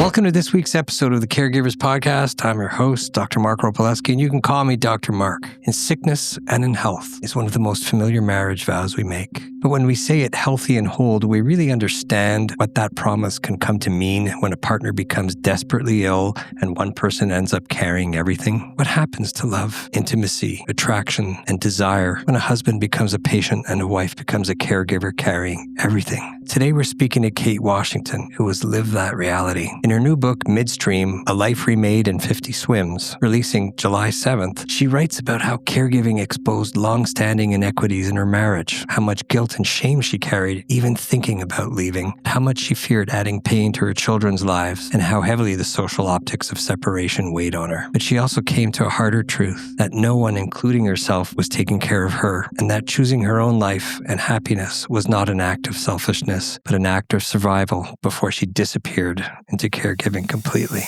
Welcome to this week's episode of the Caregivers podcast. I'm your host, Dr. Mark Ropaleski, and you can call me Dr. Mark. In sickness and in health is one of the most familiar marriage vows we make. But when we say it healthy and whole, do we really understand what that promise can come to mean when a partner becomes desperately ill and one person ends up carrying everything? What happens to love, intimacy, attraction, and desire when a husband becomes a patient and a wife becomes a caregiver carrying everything? Today we're speaking to Kate Washington, who has lived that reality. In her new book, Midstream, A Life Remade in 50 Swims, releasing July 7th, she writes about how caregiving exposed long-standing inequities in her marriage, how much guilt and shame she carried even thinking about leaving, how much she feared adding pain to her children's lives, and how heavily the social optics of separation weighed on her. But she also came to a harder truth, that no one, including herself, was taking care of her, and that choosing her own life and happiness was not an act of selfishness, but an act of survival before she disappeared into caregiving completely.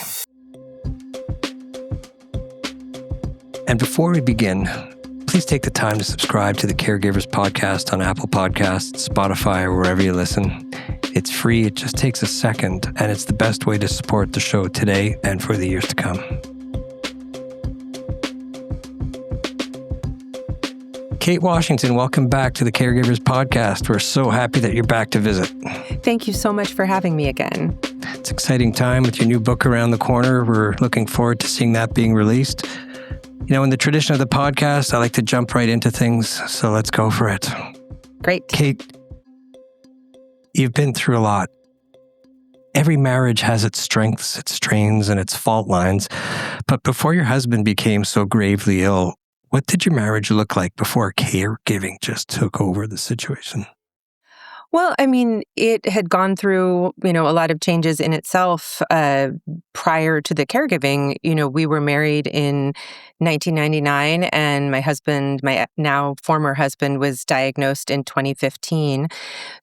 And before we begin, please take the time to subscribe to the Caregivers podcast on Apple Podcasts, Spotify, or wherever you listen. It's free, it just takes a second, and it's the best way to support the show today and for the years to come. Kate Washington, welcome back to the Caregivers podcast. We're so happy that you're back to visit. Thank you so much for having me again. It's an exciting time with your new book around the corner. We're looking forward to seeing that being released. You know, in the tradition of the podcast, I like to jump right into things, so let's go for it. Great. Kate, you've been through a lot. Every marriage has its strengths, its strains, and its fault lines. But before your husband became so gravely ill, what did your marriage look like before caregiving just took over the situation? Well, I mean, it had gone through, a lot of changes in itself prior to the caregiving. We were married in 1999, and my husband, my now former husband, was diagnosed in 2015.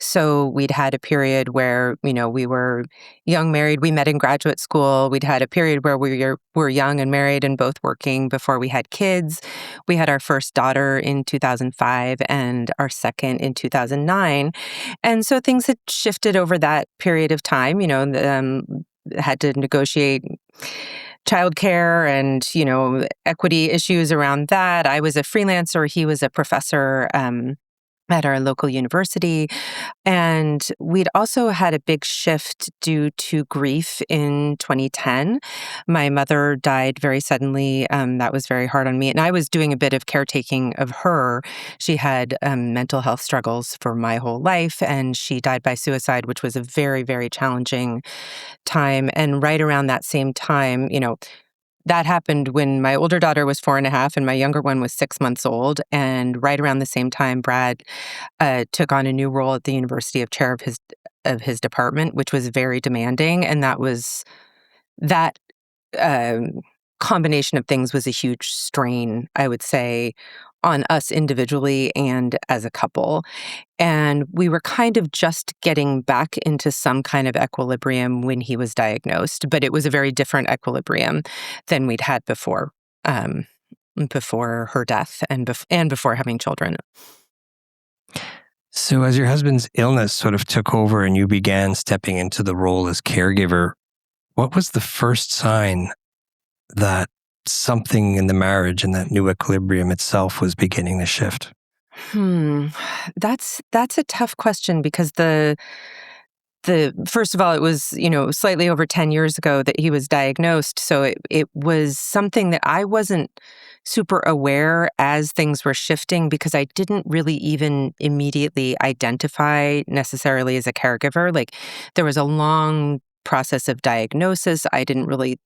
So we'd had a period where, we were young married. We met in graduate school. We'd had a period where we were young and married and both working before we had kids. We had our first daughter in 2005 and our second in 2009. And so things had shifted over that period of time, had to negotiate childcare and, equity issues around that. I was a freelancer. He was a professor at our local university. And we'd also had a big shift due to grief in 2010. My mother died very suddenly. That was very hard on me. And I was doing a bit of caretaking of her. She had mental health struggles for my whole life, and she died by suicide, which was a very, very challenging time. And right around that same time, that happened when my older daughter was 4.5 and my younger one was 6 months old. And right around the same time, Brad took on a new role at the university of chair of his department, which was very demanding. And that combination of things was a huge strain, I would say, on us individually and as a couple. And we were kind of just getting back into some kind of equilibrium when he was diagnosed, but it was a very different equilibrium than we'd had before her death and before having children. So as your husband's illness sort of took over and you began stepping into the role as caregiver, what was the first sign that something in the marriage and that new equilibrium itself was beginning to shift? That's a tough question because the first of all, it was, slightly over 10 years ago that he was diagnosed. So it was something that I wasn't super aware as things were shifting because I didn't really even immediately identify necessarily as a caregiver. Like there was a long process of diagnosis. I didn't really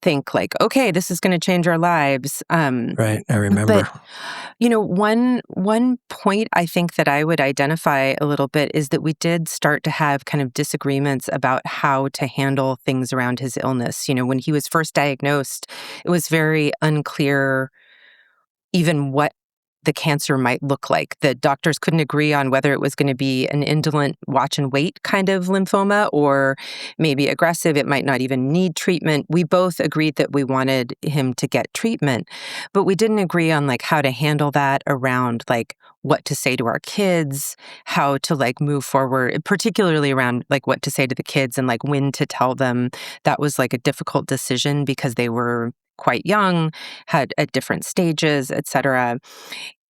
think okay, this is going to change our lives. Right, I remember. But, one point I think that I would identify a little bit is that we did start to have kind of disagreements about how to handle things around his illness. When he was first diagnosed, it was very unclear even what the cancer might look like. The doctors couldn't agree on whether it was going to be an indolent watch and wait kind of lymphoma or maybe aggressive. It might not even need treatment. We both agreed that we wanted him to get treatment, but we didn't agree on like how to handle that around like what to say to our kids, how to like move forward, particularly around like what to say to the kids and like when to tell them. That was like a difficult decision because they were quite young, had at different stages, et cetera.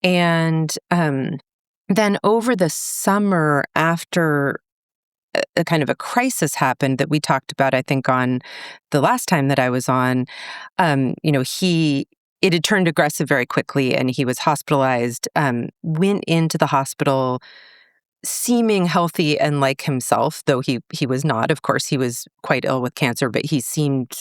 And then over the summer, after a kind of a crisis happened that we talked about, I think, on the last time that I was on, it had turned aggressive very quickly and he was hospitalized, went into the hospital seeming healthy and like himself, though he was not. Of course, he was quite ill with cancer, but he seemed,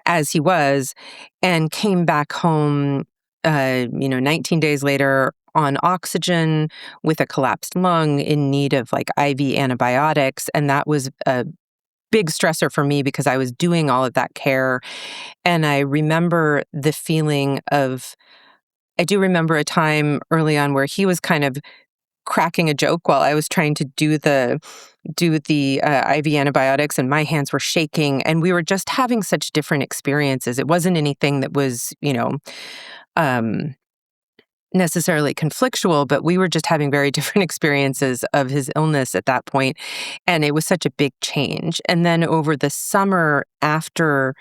as he was, and came back home, 19 days later on oxygen with a collapsed lung in need of like IV antibiotics. And that was a big stressor for me because I was doing all of that care. And I remember the feeling I do remember a time early on where he was kind of cracking a joke while I was trying to do the IV antibiotics, and my hands were shaking, and we were just having such different experiences. It wasn't anything that was, necessarily conflictual, but we were just having very different experiences of his illness at that point, and it was such a big change. And then over the summer after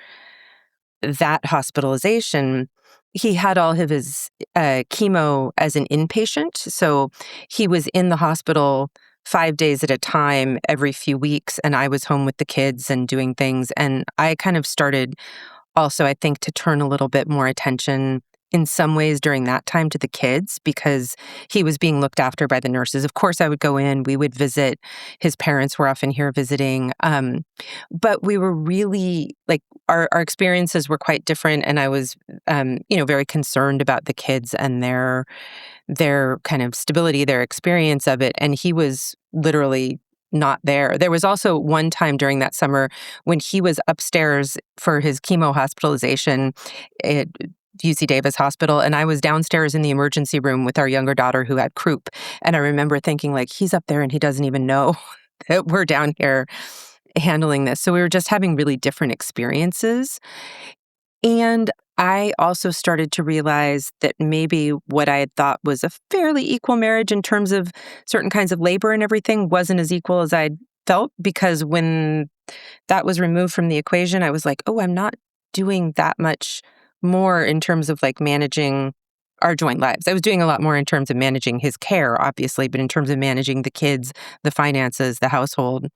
that hospitalization, he had all of his chemo as an inpatient. So he was in the hospital 5 days at a time every few weeks, and I was home with the kids and doing things. And I kind of started also, I think, to turn a little bit more attention in some ways during that time to the kids because he was being looked after by the nurses. Of course, I would go in, we would visit. His parents were often here visiting. But we were really, like, our experiences were quite different. And I was, very concerned about the kids and their kind of stability, their experience of it. And he was literally not there. There was also one time during that summer when he was upstairs for his chemo hospitalization at UC Davis Hospital, and I was downstairs in the emergency room with our younger daughter who had croup. And I remember thinking, like, he's up there and he doesn't even know that we're down here handling this. So we were just having really different experiences. And I also started to realize that maybe what I had thought was a fairly equal marriage in terms of certain kinds of labor and everything wasn't as equal as I'd felt, because when that was removed from the equation, I was like, oh, I'm not doing that much more in terms of like managing our joint lives. I was doing a lot more in terms of managing his care, obviously, but in terms of managing the kids, the finances, the household,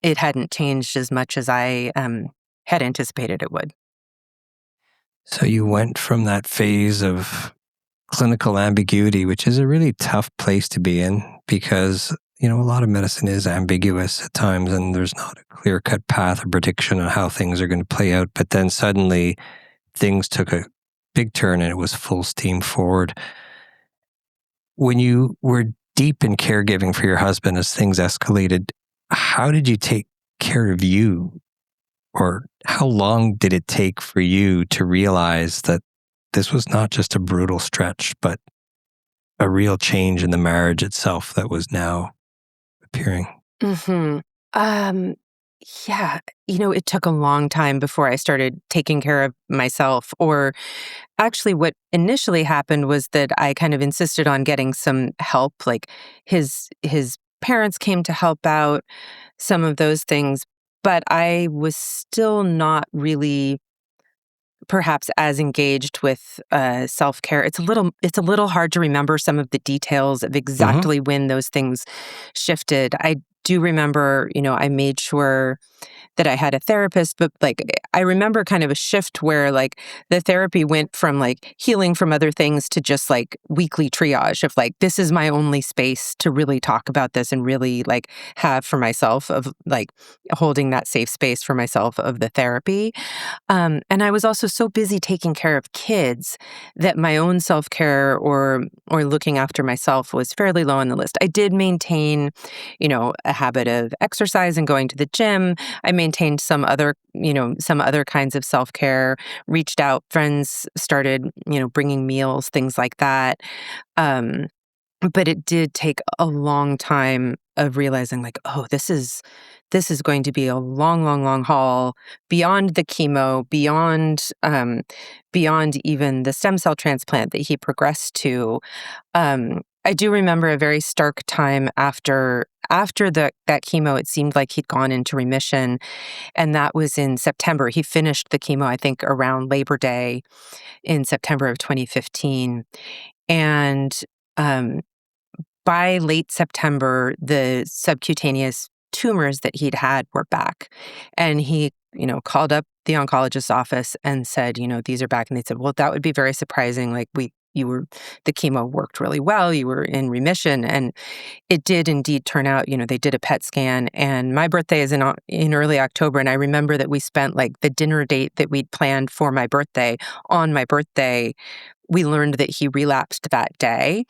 it hadn't changed as much as I had anticipated it would. So you went from that phase of clinical ambiguity, which is a really tough place to be in because, a lot of medicine is ambiguous at times and there's not a clear-cut path or prediction on how things are going to play out. But then suddenly things took a big turn and it was full steam forward. When you were deep in caregiving for your husband as things escalated, how did you take care of you? Or how long did it take for you to realize that this was not just a brutal stretch, but a real change in the marriage itself that was now appearing? Mm-hmm. Yeah, it took a long time before I started taking care of myself. Or actually, what initially happened was that I kind of insisted on getting some help. Like his parents came to help out, some of those things, but I was still not really perhaps as engaged with self-care. It's a little hard to remember some of the details of exactly when those things shifted. I do remember, I made sure that I had a therapist, but like I remember kind of a shift where like the therapy went from like healing from other things to just like weekly triage of like, this is my only space to really talk about this and really like have for myself, of like holding that safe space for myself of the therapy. And I was also so busy taking care of kids that my own self-care or looking after myself was fairly low on the list. I did maintain, a habit of exercise and going to the gym. I maintained some other kinds of self-care, reached out, friends started, bringing meals, things like that. Um, but it did take a long time of realizing like, oh, this is going to be a long, long, long haul beyond the chemo, beyond even the stem cell transplant that he progressed to. I do remember a very stark time after that chemo. It seemed like he'd gone into remission, and that was in September. He finished the chemo, I think, around Labor Day in September of 2015, and um, by late September, the subcutaneous tumors that he'd had were back. And he, called up the oncologist's office and said, these are back. And they said, well, that would be very surprising. Like the chemo worked really well. You were in remission. And it did indeed turn out, they did a PET scan. And my birthday is in early October. And I remember that we spent like the dinner date that we'd planned for my birthday on my birthday. We learned that he relapsed that day.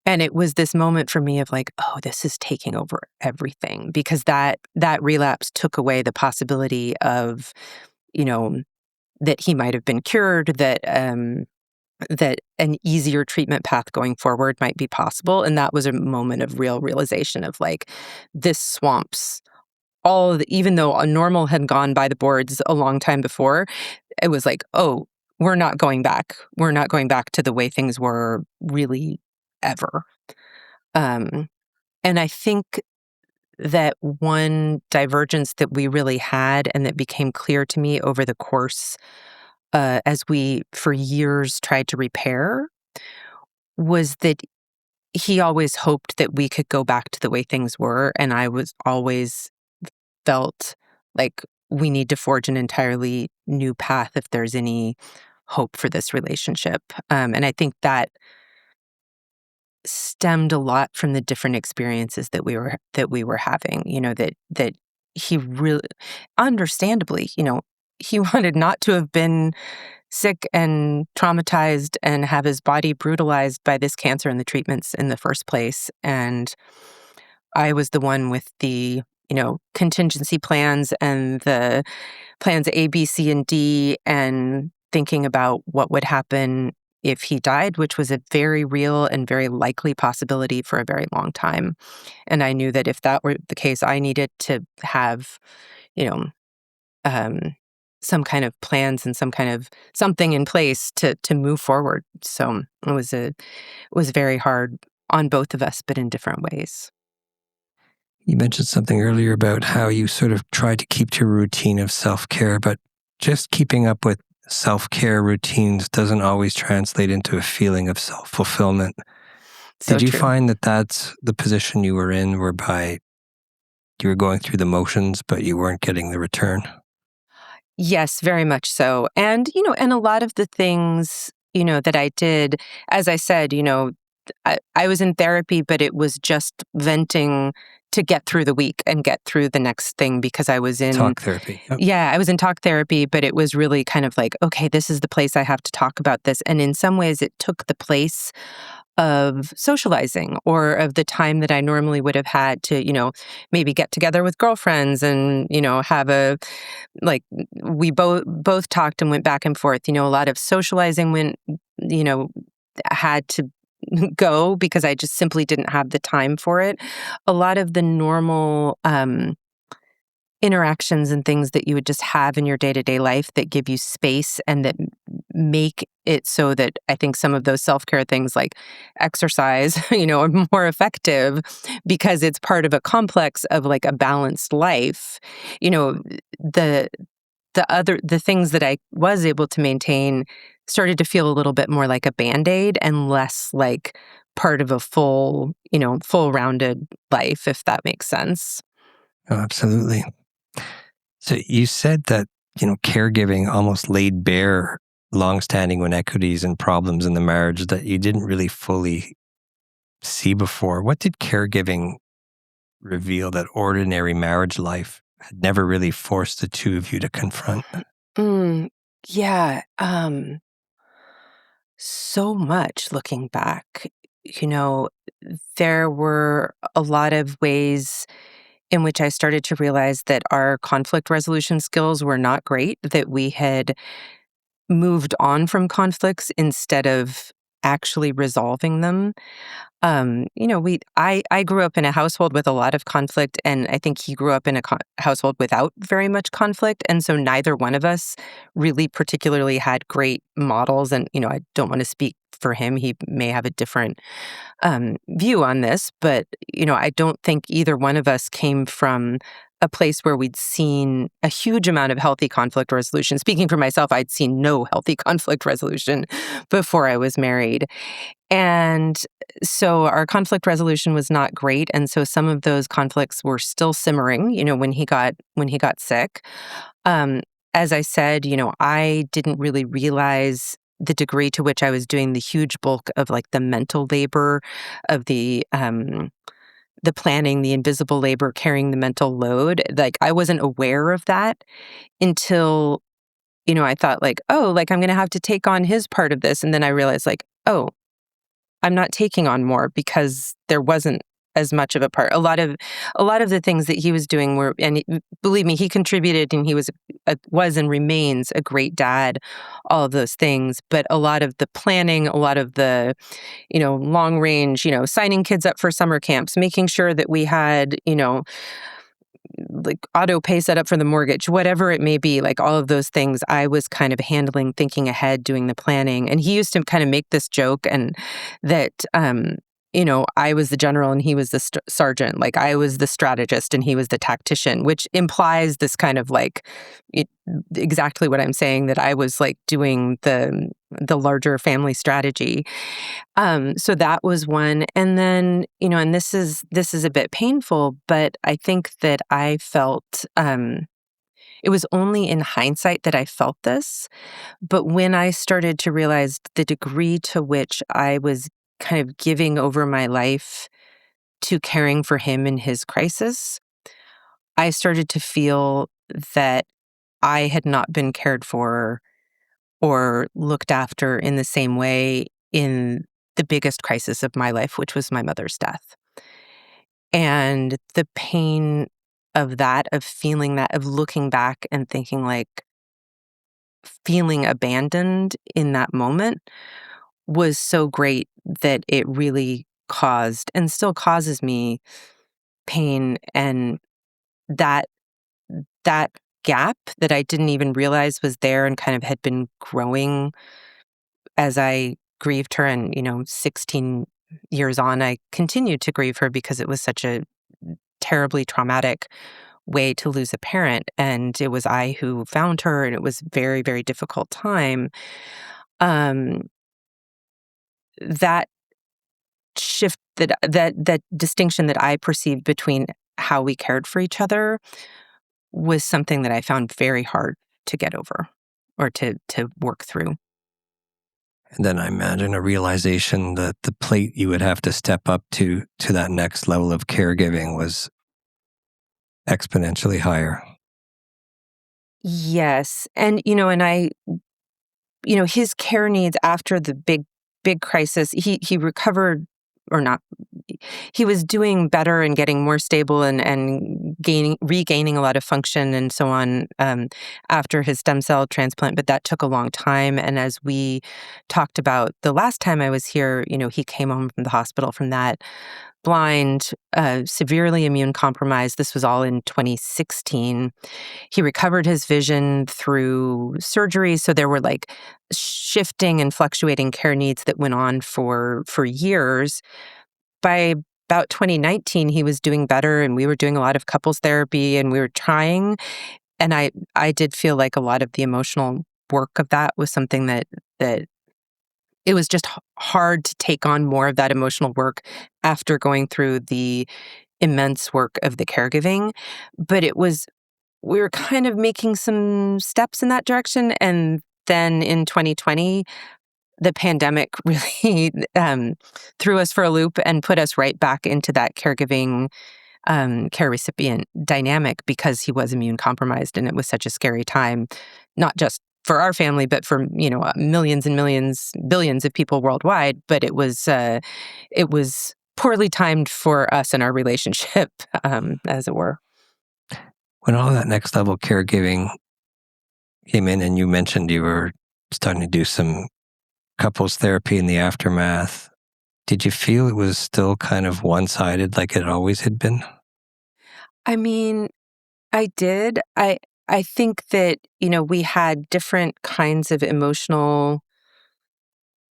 And it was this moment for me of like, oh, this is taking over everything, because that relapse took away the possibility of, that he might have been cured, that that an easier treatment path going forward might be possible. And that was a moment of real realization of like, this swamps even though a normal had gone by the boards a long time before, it was like, oh, we're not going back. We're not going back to the way things were really ever. And I think that one divergence that we really had and that became clear to me over the course, as we for years tried to repair, was that he always hoped that we could go back to the way things were. And I was always felt like we need to forge an entirely new path if there's any hope for this relationship. And I think that stemmed a lot from the different experiences that we were having, that he really, understandably, he wanted not to have been sick and traumatized and have his body brutalized by this cancer and the treatments in the first place. And I was the one with the, contingency plans and the plans A, B, C, and D, and thinking about what would happen if he died, which was a very real and very likely possibility for a very long time. And I knew that if that were the case, I needed to have, um, some kind of plans and some kind of something in place to move forward. So it was very hard on both of us, but in different ways. You mentioned something earlier about how you sort of try to keep to a routine of self-care, but just keeping up with self-care routines doesn't always translate into a feeling of self-fulfillment. Did you find that that's the position you were in, whereby you were going through the motions, but you weren't getting the return? Yes, very much so. And, and a lot of the things, that I did, as I said, I was in therapy, but it was just venting to get through the week and get through the next thing, because I was in talk therapy. Yep. Yeah, I was in talk therapy, but it was really kind of like, okay, this is the place I have to talk about this. And in some ways it took the place of socializing or of the time that I normally would have had to, maybe get together with girlfriends and, have we both talked and went back and forth. A lot of socializing had to go because I just simply didn't have the time for it. A lot of the normal interactions and things that you would just have in your day-to-day life that give you space and that make it so that I think some of those self-care things like exercise, are more effective because it's part of a complex of like a balanced life. The the things that I was able to maintain started to feel a little bit more like a Band-Aid and less like part of a full rounded life, if that makes sense. Oh, absolutely. So you said that, caregiving almost laid bare longstanding inequities and problems in the marriage that you didn't really fully see before. What did caregiving reveal that ordinary marriage life had never really forced the two of you to confront? Yeah. So much looking back. There were a lot of ways in which I started to realize that our conflict resolution skills were not great, that we had moved on from conflicts instead of actually resolving them. I grew up in a household with a lot of conflict, and I think he grew up in a household without very much conflict. And so neither one of us really particularly had great models. And, I don't want to speak for him. He may have a different view on this, but, I don't think either one of us came from a place where we'd seen a huge amount of healthy conflict resolution. Speaking for myself, I'd seen no healthy conflict resolution before I was married. And so our conflict resolution was not great. And so some of those conflicts were still simmering, when he got sick. As I said, I didn't really realize the degree to which I was doing the huge bulk of like the mental labor of the planning, the invisible labor, carrying the mental load. Like I wasn't aware of that until, I thought like, oh, like I'm going to have to take on his part of this. And then I realized like, oh, I'm not taking on more because there wasn't as much of a part. A lot of the things that he was doing were, and believe me, he contributed, and he was and remains a great dad. All of those things, but a lot of the planning, a lot of the, long range, signing kids up for summer camps, making sure that we had, like auto pay set up for the mortgage, whatever it may be, like all of those things I was kind of handling, thinking ahead, doing the planning. And he used to kind of make this joke and that, I was the general and he was the sergeant. Like I was the strategist and he was the tactician, which implies this kind of like exactly what I'm saying, that I was like doing the larger family strategy. So that was one. And then, and this is a bit painful, but I think that I felt, it was only in hindsight that I felt this. But when I started to realize the degree to which I was kind of giving over my life to caring for him in his crisis, I started to feel that I had not been cared for or looked after in the same way in the biggest crisis of my life, which was my mother's death. And the pain of that, of feeling that, of looking back and thinking like, feeling abandoned in that moment was so great that it really caused and still causes me pain. And that gap that I didn't even realize was there and kind of had been growing as I grieved her. And, 16 years on, I continued to grieve her because it was such a terribly traumatic way to lose a parent. And it was I who found her, and it was very, very difficult time. That shift, that distinction that I perceived between how we cared for each other was something that I found very hard to get over or to work through. And then I imagine a realization that the plate you would have to step up to that next level of caregiving was exponentially higher. Yes. And, and I, his care needs after the big crisis, he recovered or not. He was doing better and getting more stable and regaining a lot of function and so on after his stem cell transplant, but that took a long time. And as we talked about the last time I was here, he came home from the hospital from that, blind, severely immune compromised. This was all in 2016. He recovered his vision through surgery. So there were like shifting and fluctuating care needs that went on for years. By about 2019, he was doing better, and we were doing a lot of couples therapy, and we were trying. And I did feel like a lot of the emotional work of that was something that it was just hard to take on more of that emotional work after going through the immense work of the caregiving. But we were kind of making some steps in that direction. And then in 2020, the pandemic really threw us for a loop and put us right back into that caregiving care recipient dynamic because he was immune compromised, and it was such a scary time, not just for our family, but for millions and millions, billions of people worldwide. But it was poorly timed for us and our relationship, as it were. When all that next level caregiving came in, and you mentioned you were starting to do some couples therapy in the aftermath, did you feel it was still kind of one-sided like it always had been? I mean, I did. I think that, we had different kinds of emotional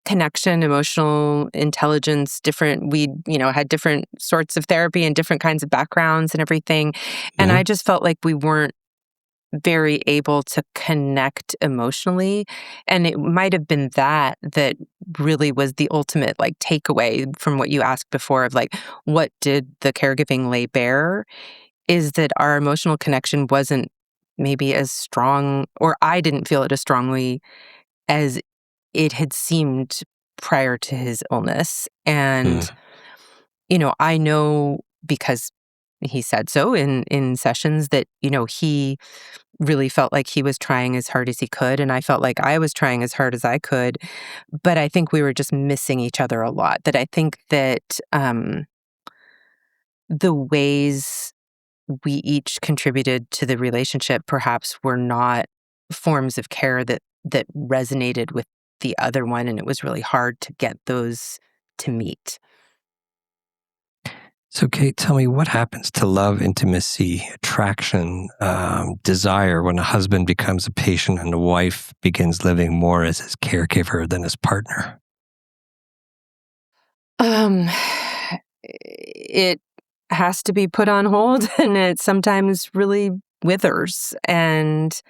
connection, emotional intelligence, had different sorts of therapy and different kinds of backgrounds and everything. And Hmm. I just felt like we weren't very able to connect emotionally. And it might have been that really was the ultimate like takeaway from what you asked before of like, what did the caregiving lay bare? Is that our emotional connection wasn't maybe as strong, or I didn't feel it as strongly as it had seemed prior to his illness. And, I know because he said so in sessions that, he really felt like he was trying as hard as he could. And I felt like I was trying as hard as I could. But I think we were just missing each other a lot. That I think that the ways we each contributed to the relationship perhaps were not forms of care that resonated with the other one, and it was really hard to get those to meet. So, Kate, tell me what happens to love, intimacy, attraction, desire when a husband becomes a patient and a wife begins living more as his caregiver than his partner? Um, it has to be put on hold, and it sometimes really withers. And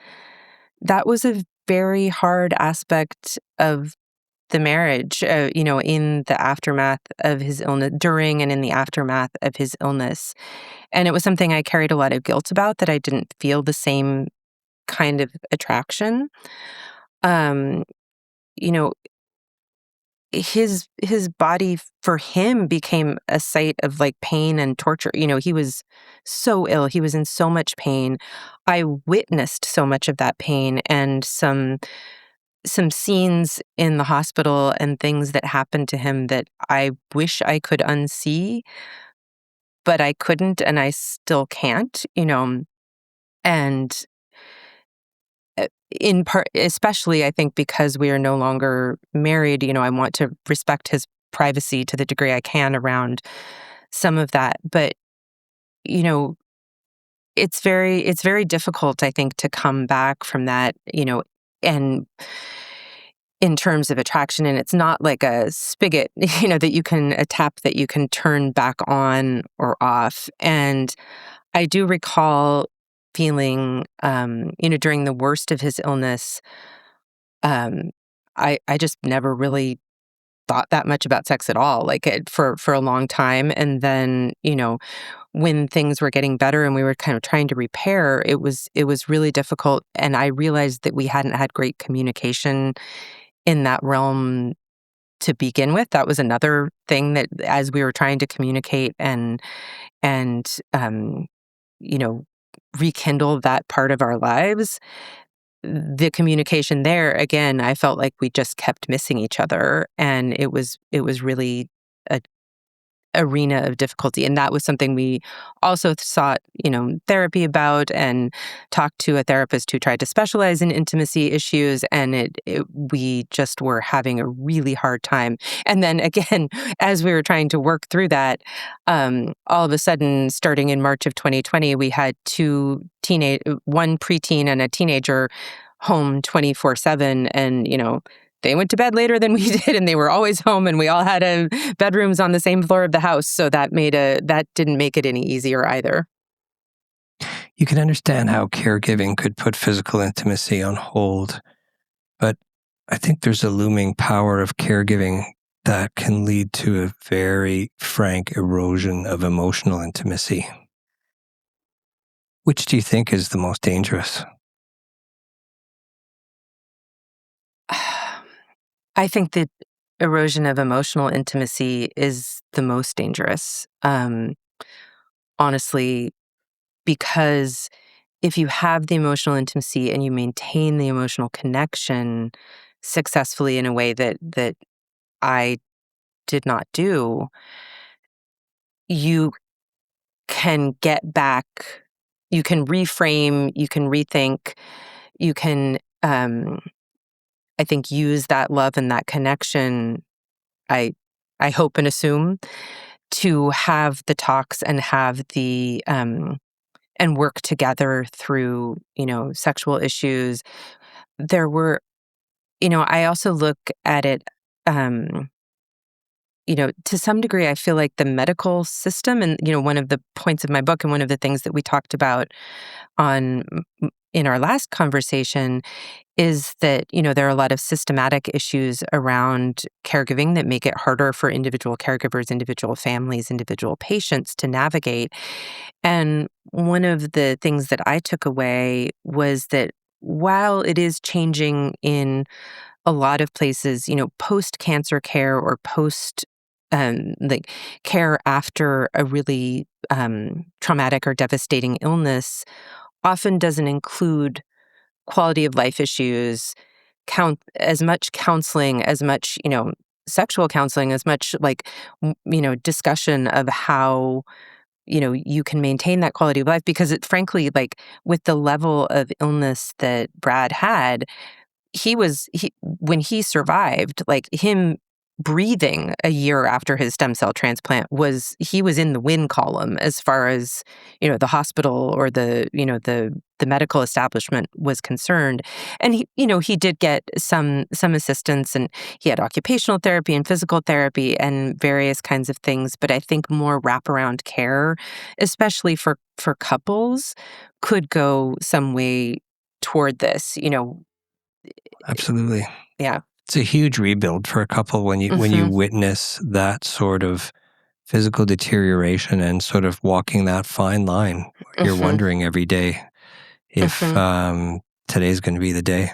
that was a very hard aspect of the marriage, in the aftermath of his illness, during and in the aftermath of his illness. And it was something I carried a lot of guilt about, that I didn't feel the same kind of attraction. Um, you know, his body for him became a site of like pain and torture. He was so ill. He was in so much pain. I witnessed so much of that pain, and some scenes in the hospital and things that happened to him that I wish I could unsee, but I couldn't, and I still can't. And in part, especially I think because we are no longer married, I want to respect his privacy to the degree I can around some of that. But, you know, it's very difficult, I think, to come back from that, and in terms of attraction, and it's not like a spigot, that you can a tap that you can turn back on or off. And I do recall feeling, during the worst of his illness, um, I just never really thought that much about sex at all, like for a long time. And then, when things were getting better and we were kind of trying to repair, it was really difficult. And I realized that we hadn't had great communication in that realm to begin with. That was another thing that as we were trying to communicate and you know, rekindle that part of our lives, the communication there, again, I felt like we just kept missing each other. And it was really a arena of difficulty. And that was something we also sought, therapy about, and talked to a therapist who tried to specialize in intimacy issues. And we just were having a really hard time. And then again, as we were trying to work through that, all of a sudden, starting in March of 2020, we had one preteen and a teenager home 24/7. And, they went to bed later than we did, and they were always home, and we all had bedrooms on the same floor of the house. So that didn't make it any easier either. You can understand how caregiving could put physical intimacy on hold, but I think there's a looming power of caregiving that can lead to a very frank erosion of emotional intimacy. Which do you think is the most dangerous? I think that erosion of emotional intimacy is the most dangerous. Honestly, because if you have the emotional intimacy and you maintain the emotional connection successfully in a way that I did not do, you can get back, you can reframe, you can rethink, you can, I think, use that love and that connection, I hope and assume, to have the talks and have the, and work together through, sexual issues. There were, I also look at it, to some degree, I feel like the medical system, and, one of the points of my book and one of the things that we talked about in our last conversation is that, there are a lot of systematic issues around caregiving that make it harder for individual caregivers, individual families, individual patients to navigate. And one of the things that I took away was that while it is changing in a lot of places, post-cancer care or like care after a really traumatic or devastating illness often doesn't include quality of life issues, as much counseling, as much, sexual counseling, as much like, discussion of how, you can maintain that quality of life. Because it, frankly, like with the level of illness that Brad had, when he survived, like him breathing a year after his stem cell transplant he was in the win column as far as, the hospital or the medical establishment was concerned. And he did get some assistance, and he had occupational therapy and physical therapy and various kinds of things. But I think more wraparound care, especially for couples, could go some way toward this, Absolutely. yeah. It's a huge rebuild for a couple when you witness that sort of physical deterioration and sort of walking that fine line. You're wondering every day if today's going to be the day.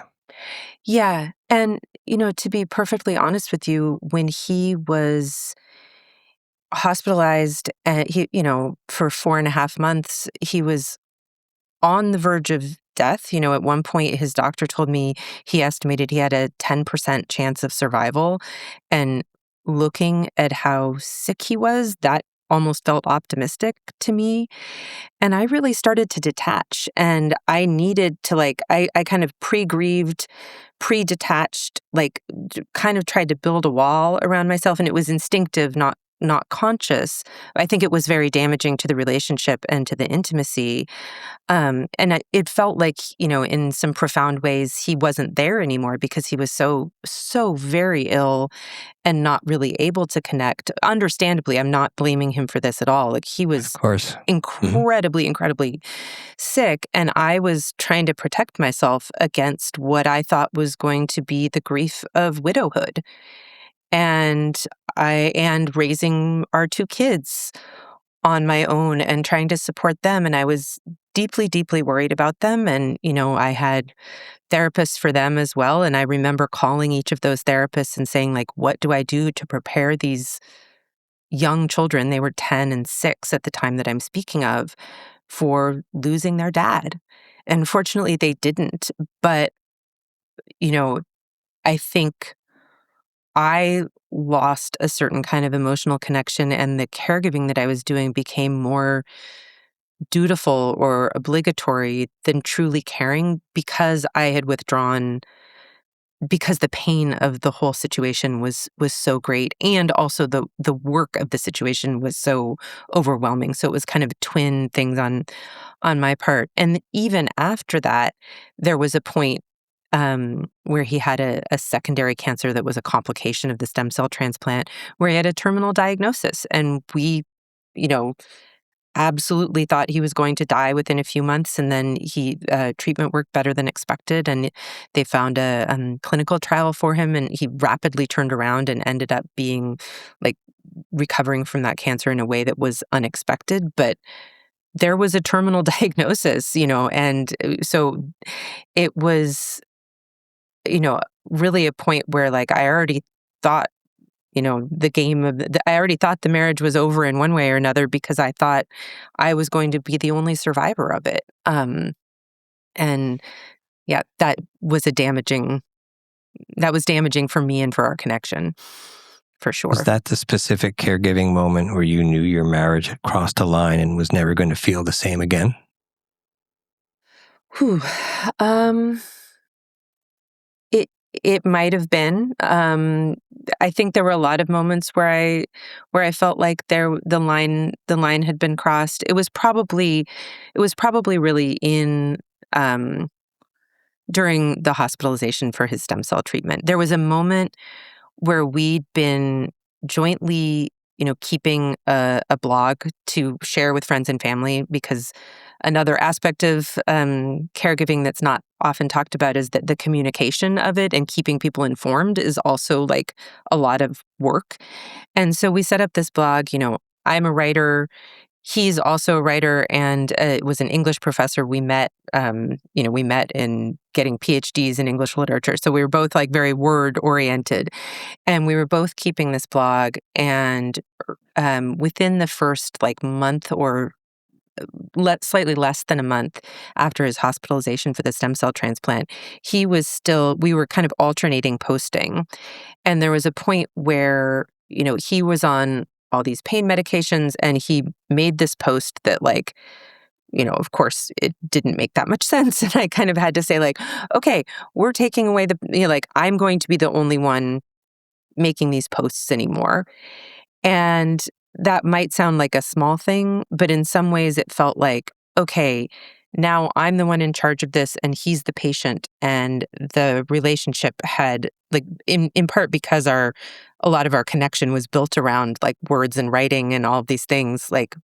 Yeah. And, to be perfectly honest with you, when he was hospitalized and for 4.5 months, he was on the verge of death. At one point, his doctor told me he estimated he had a 10% chance of survival. And looking at how sick he was, that almost felt optimistic to me. And I really started to detach. And I needed to, I kind of pre-grieved, pre-detached, kind of tried to build a wall around myself. And it was instinctive, not conscious. I think it was very damaging to the relationship and to the intimacy. It felt like, in some profound ways, he wasn't there anymore because he was so very ill and not really able to connect. Understandably, I'm not blaming him for this at all. Like, he was, of course, incredibly sick, and I was trying to protect myself against what I thought was going to be the grief of widowhood. And raising our 2 kids on my own and trying to support them. And I was deeply, deeply worried about them. And, I had therapists for them as well. And I remember calling each of those therapists and saying, like, what do I do to prepare these young children? They were 10 and 6 at the time that I'm speaking of, for losing their dad. And fortunately, they didn't. But, I think I lost a certain kind of emotional connection, and the caregiving that I was doing became more dutiful or obligatory than truly caring, because I had withdrawn, because the pain of the whole situation was so great, and also the work of the situation was so overwhelming. So it was kind of twin things on my part. And even after that, there was a point where he had a secondary cancer that was a complication of the stem cell transplant, where he had a terminal diagnosis. And we, absolutely thought he was going to die within a few months. And then treatment worked better than expected. And they found a clinical trial for him. And he rapidly turned around and ended up being, like, recovering from that cancer in a way that was unexpected. But there was a terminal diagnosis, and so it was, really a point where, like, I already thought, I already thought the marriage was over in one way or another, because I thought I was going to be the only survivor of it. And yeah, that was damaging for me and for our connection. for sure. Was that the specific caregiving moment where you knew your marriage had crossed a line and was never going to feel the same again? Whew. It it might have been. I think there were a lot of moments where I felt like the line had been crossed. It was probably really in um, during the hospitalization for his stem cell treatment. There was a moment where we'd been jointly, keeping a blog to share with friends and family, because another aspect of caregiving that's not often talked about is that the communication of it and keeping people informed is also like a lot of work. And so we set up this blog. I'm a writer. He's also a writer and was an English professor. We met in getting PhDs in English literature. So we were both like very word oriented, and we were both keeping this blog. And within the first like month, or slightly less than a month after his hospitalization for the stem cell transplant, we were kind of alternating posting. And there was a point where, he was on all these pain medications, and he made this post that, like, of course, it didn't make that much sense. And I kind of had to say, like, okay, we're taking away like, I'm going to be the only one making these posts anymore. And that might sound like a small thing, but in some ways it felt like, okay, now I'm the one in charge of this and he's the patient. And the relationship had, like, in part because a lot of our connection was built around like words and writing and all of these things, like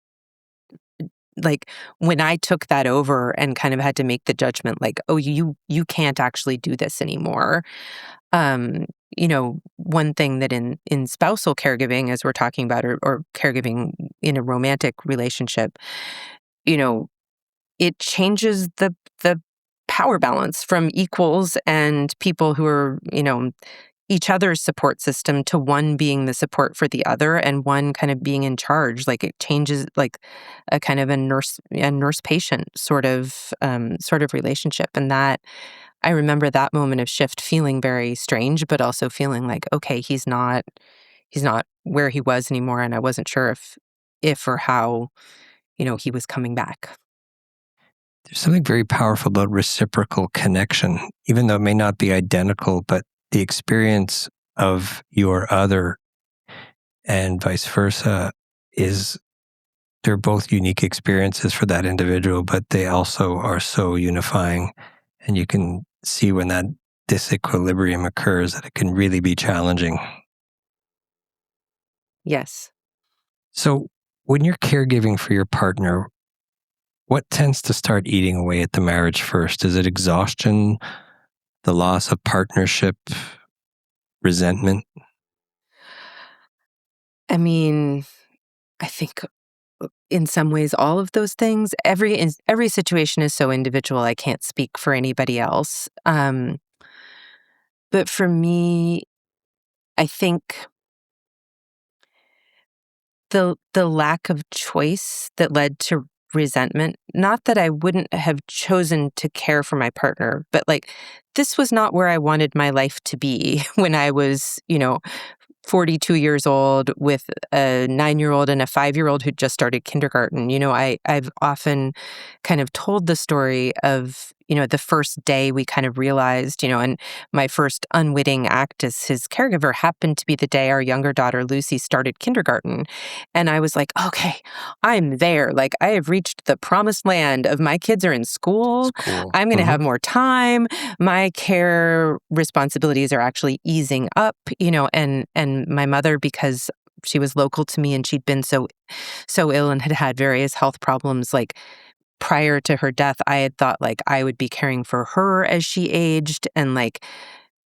when I took that over and kind of had to make the judgment, like, oh, you can't actually do this anymore. One thing that in spousal caregiving, as we're talking about, or caregiving in a romantic relationship, you know, it changes the power balance from equals and people who are, each other's support system, to one being the support for the other and one kind of being in charge. Like, it changes, like a kind of a nurse patient sort of relationship. And that, I remember that moment of shift feeling very strange, but also feeling like, okay, he's not where he was anymore. And I wasn't sure if or how, he was coming back. There's something very powerful about reciprocal connection, even though it may not be identical, but the experience of your other and vice versa they're both unique experiences for that individual, but they also are so unifying. And you can see when that disequilibrium occurs that it can really be challenging. Yes. So when you're caregiving for your partner, what tends to start eating away at the marriage first? Is it exhaustion, the loss of partnership, resentment? I mean, I think in some ways all of those things. Every situation is so individual. I can't speak for anybody else. But for me, I think the lack of choice that led to resentment, not that I wouldn't have chosen to care for my partner, but like, this was not where I wanted my life to be when I was, 42 years old with a 9-year-old and a 5-year-old who just started kindergarten. I've often kind of told the story of, the first day we kind of realized, and my first unwitting act as his caregiver happened to be the day our younger daughter, Lucy, started kindergarten. And I was like, okay, I'm there. Like, I have reached the promised land of my kids are in school. It's cool. I'm going to have more time. My care responsibilities are actually easing up, and my mother, because she was local to me and she'd been so ill and had had various health problems, like, prior to her death, I had thought like I would be caring for her as she aged. And like,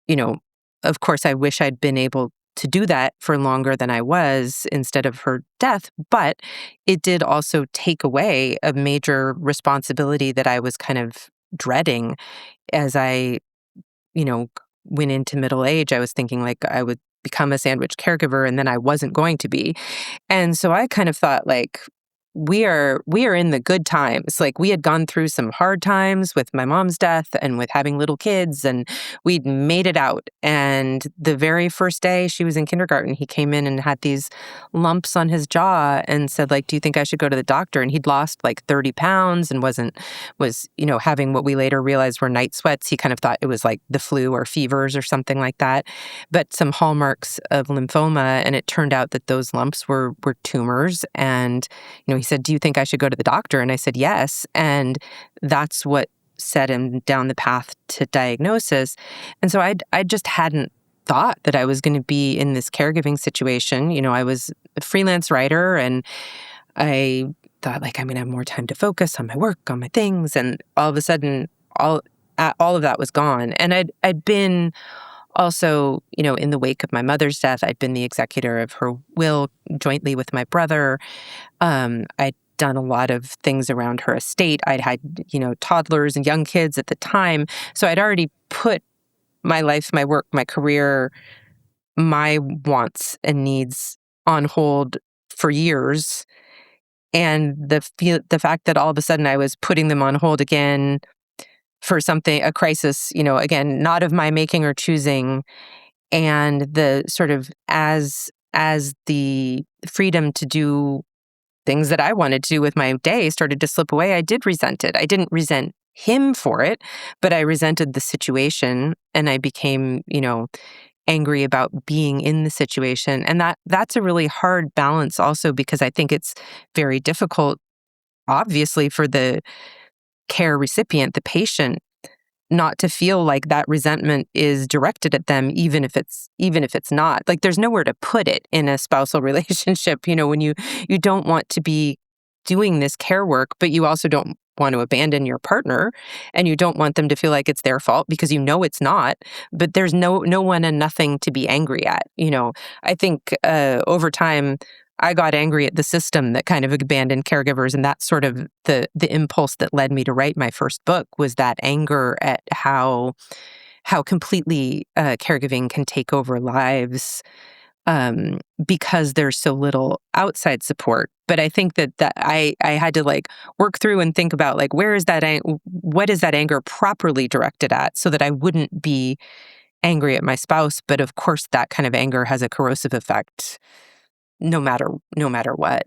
you know, of course, I wish I'd been able to do that for longer than I was instead of her death. But it did also take away a major responsibility that I was kind of dreading as I, you know, went into middle age. I was thinking like I would become a sandwich caregiver and then I wasn't going to be. And so I kind of thought like, we are in the good times. Like, we had gone through some hard times with my mom's death and with having little kids, and we'd made it out. And the very first day she was in kindergarten, he came in and had these lumps on his jaw and said, like, do you think I should go to the doctor? And he'd lost like 30 pounds and was having what we later realized were night sweats. He kind of thought it was like the flu or fevers or something like that, but some hallmarks of lymphoma. And it turned out that those lumps were tumors. And he said, do you think I should go to the doctor? And I said, yes. And that's what set him down the path to diagnosis. And so I just hadn't thought that I was going to be in this caregiving situation. I was a freelance writer, and I thought, like, I'm going to have more time to focus on my work, on my things. And all of a sudden, all of that was gone. And I'd been also, in the wake of my mother's death, I'd been the executor of her will jointly with my brother. I'd done a lot of things around her estate. I'd had, toddlers and young kids at the time. So I'd already put my life, my work, my career, my wants and needs on hold for years. And the fact that all of a sudden I was putting them on hold again for something, a crisis, again, not of my making or choosing, and the sort of as the freedom to do things that I wanted to do with my day started to slip away, I did resent it. I didn't resent him for it, but I resented the situation, and I became, angry about being in the situation. And that's a really hard balance also, because I think it's very difficult, obviously, for the care recipient, the patient, not to feel like that resentment is directed at them, even if it's not. Like, there's nowhere to put it in a spousal relationship, when you don't want to be doing this care work, but you also don't want to abandon your partner, and you don't want them to feel like it's their fault, because it's not, but there's no one and nothing to be angry at. I think over time I got angry at the system that kind of abandoned caregivers, and that's sort of the impulse that led me to write my first book, was that anger at how completely caregiving can take over lives, because there's so little outside support. But I think that I had to work through and think about what is that anger properly directed at, so that I wouldn't be angry at my spouse. But of course, that kind of anger has a corrosive effect no matter what.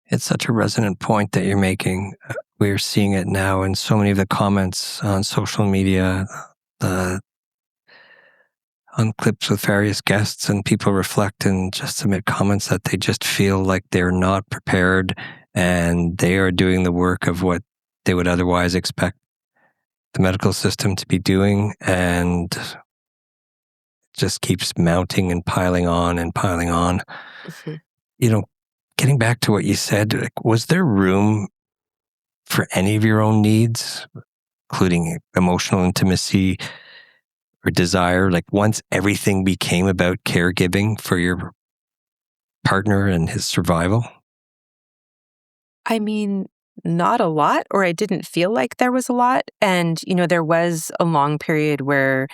It's such a resonant point that you're making. We're seeing it now in so many of the comments on social media, on clips with various guests, and people reflect and just submit comments that they just feel like they're not prepared, and they are doing the work of what they would otherwise expect the medical system to be doing, and it just keeps mounting and piling on and piling on. Mm-hmm. Getting back to what you said, was there room for any of your own needs, including emotional intimacy or desire, once everything became about caregiving for your partner and his survival? I mean, not a lot, or I didn't feel like there was a lot. And, there was a long period where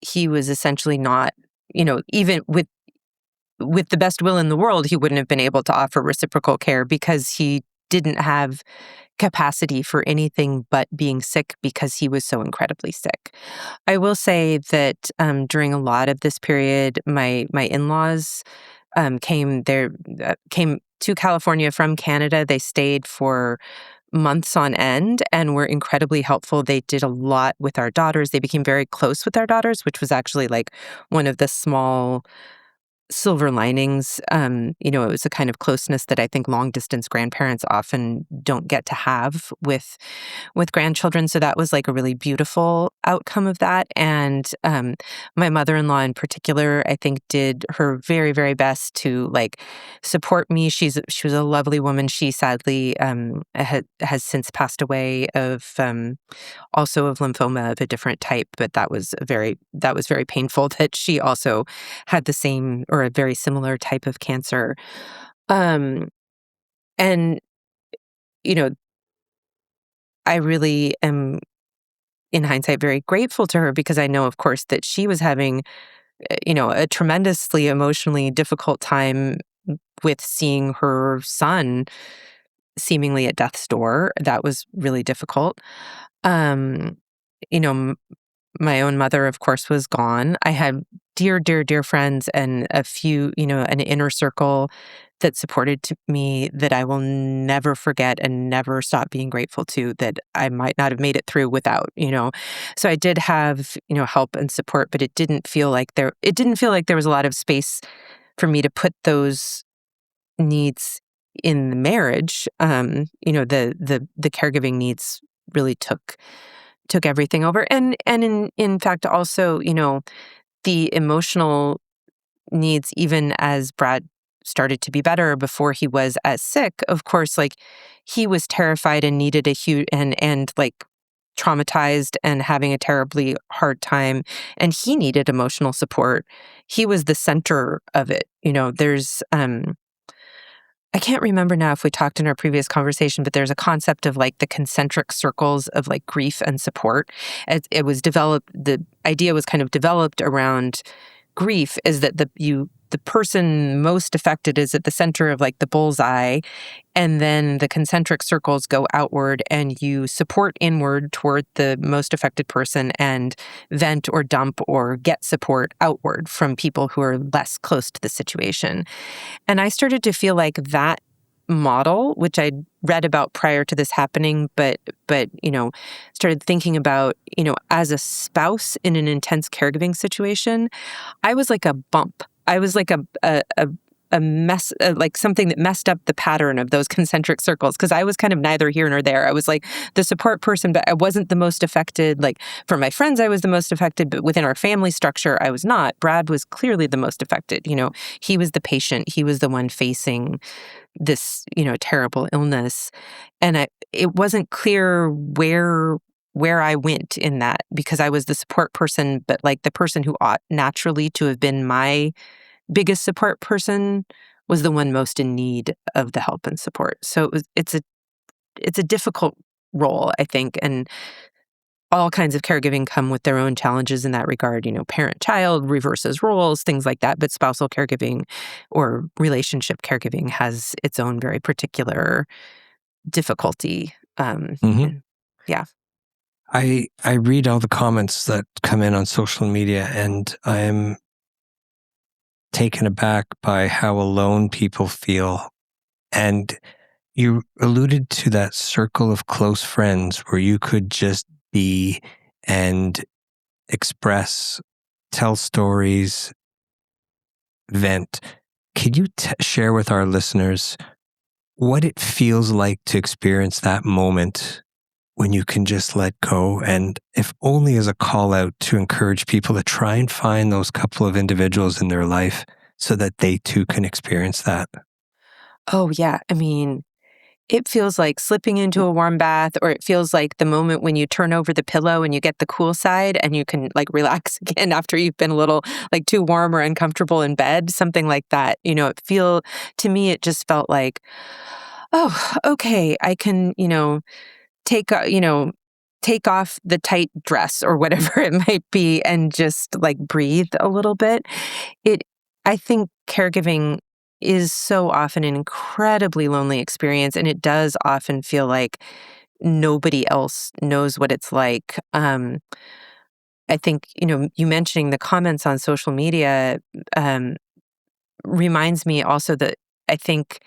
he was essentially not, even with the best will in the world, he wouldn't have been able to offer reciprocal care, because he didn't have capacity for anything but being sick, because he was so incredibly sick. I will say that during a lot of this period, my in-laws came to California from Canada. They stayed for months on end and were incredibly helpful. They did a lot with our daughters. They became very close with our daughters, which was actually one of the small silver linings. It was a kind of closeness that I think long distance grandparents often don't get to have with grandchildren. So that was a really beautiful outcome of that. And my mother-in-law in particular, I think, did her very, very best to support me. She was a lovely woman. She sadly has since passed away of also of lymphoma of a different type, but that was very painful that she also had the same or a very similar type of cancer. And, I really am, in hindsight, very grateful to her, because I know, of course, that she was having, a tremendously emotionally difficult time with seeing her son seemingly at death's door. That was really difficult. Um, you know, my own mother, of course, was gone. I had dear, dear, dear friends and a few, an inner circle that supported me that I will never forget and never stop being grateful to, that I might not have made it through without. So I did have, help and support, but it didn't feel like there was a lot of space for me to put those needs in the marriage. The caregiving needs really took everything over. And in fact also, the emotional needs, even as Brad started to be better before he was as sick, of course, like he was terrified and needed a huge and like traumatized and having a terribly hard time, and he needed emotional support. He was the center of it. There's I can't remember now if we talked in our previous conversation, but there's a concept of like the concentric circles of like grief and support. It was developed, the idea was kind of developed around grief, is that the person most affected is at the center of like the bullseye, and then the concentric circles go outward and you support inward toward the most affected person and vent or dump or get support outward from people who are less close to the situation. And I started to feel like that model, which I'd read about prior to this happening, but started thinking about, as a spouse in an intense caregiving situation, I was like a bump. I was like a mess, like something that messed up the pattern of those concentric circles, because I was kind of neither here nor there. I was like the support person, but I wasn't the most affected. Like for my friends, I was the most affected, but within our family structure, I was not. Brad was clearly the most affected. He was the patient. He was the one facing this, terrible illness. And it wasn't clear where I went in that, because I was the support person, but like the person who ought naturally to have been my biggest support person was the one most in need of the help and support. So it's a difficult role, I think, and all kinds of caregiving come with their own challenges in that regard. Parent-child reverses roles, things like that. But spousal caregiving or relationship caregiving has its own very particular difficulty. Yeah. I read all the comments that come in on social media, and I'm taken aback by how alone people feel. And you alluded to that circle of close friends where you could just be and express, tell stories, vent. Could you share with our listeners what it feels like to experience that moment when you can just let go, and if only as a call out to encourage people to try and find those couple of individuals in their life so that they too can experience that? Oh, yeah. I mean, it feels like slipping into a warm bath, or it feels like the moment when you turn over the pillow and you get the cool side and you can like relax again after you've been a little like too warm or uncomfortable in bed, something like that. To me, it just felt like, oh, okay, I can, take, take off the tight dress or whatever it might be and just like breathe a little bit. I think caregiving is so often an incredibly lonely experience, and it does often feel like nobody else knows what it's like. I think, you mentioning the comments on social media reminds me also that I think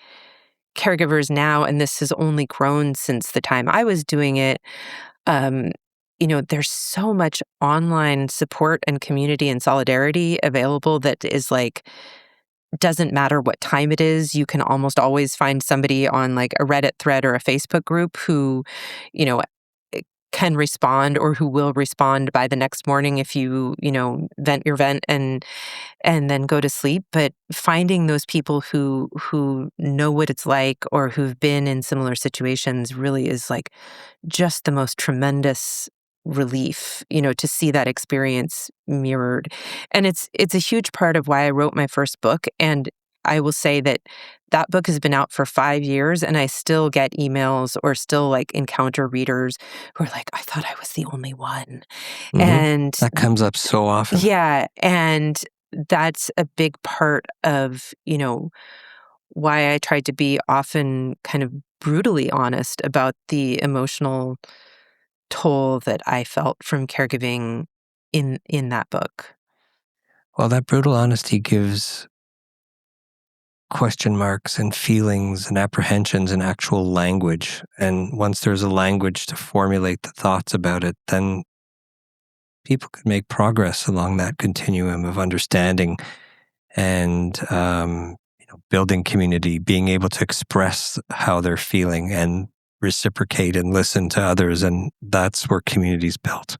caregivers now, and this has only grown since the time I was doing it, there's so much online support and community and solidarity available that is like, doesn't matter what time it is, you can almost always find somebody on like a Reddit thread or a Facebook group who, can respond, or who will respond by the next morning if you, vent your vent and then go to sleep. But finding those people who know what it's like or who've been in similar situations really is like just the most tremendous relief, to see that experience mirrored. And it's a huge part of why I wrote my first book. And I will say that book has been out for 5 years, and I still get emails or still like encounter readers who are like, I thought I was the only one. Mm-hmm. And that comes up so often. Yeah. And that's a big part of, why I tried to be often kind of brutally honest about the emotional toll that I felt from caregiving in that book. Well, that brutal honesty gives question marks and feelings and apprehensions and actual language. And once there's a language to formulate the thoughts about it, then people could make progress along that continuum of understanding and building community, being able to express how they're feeling and reciprocate and listen to others. And that's where community's built.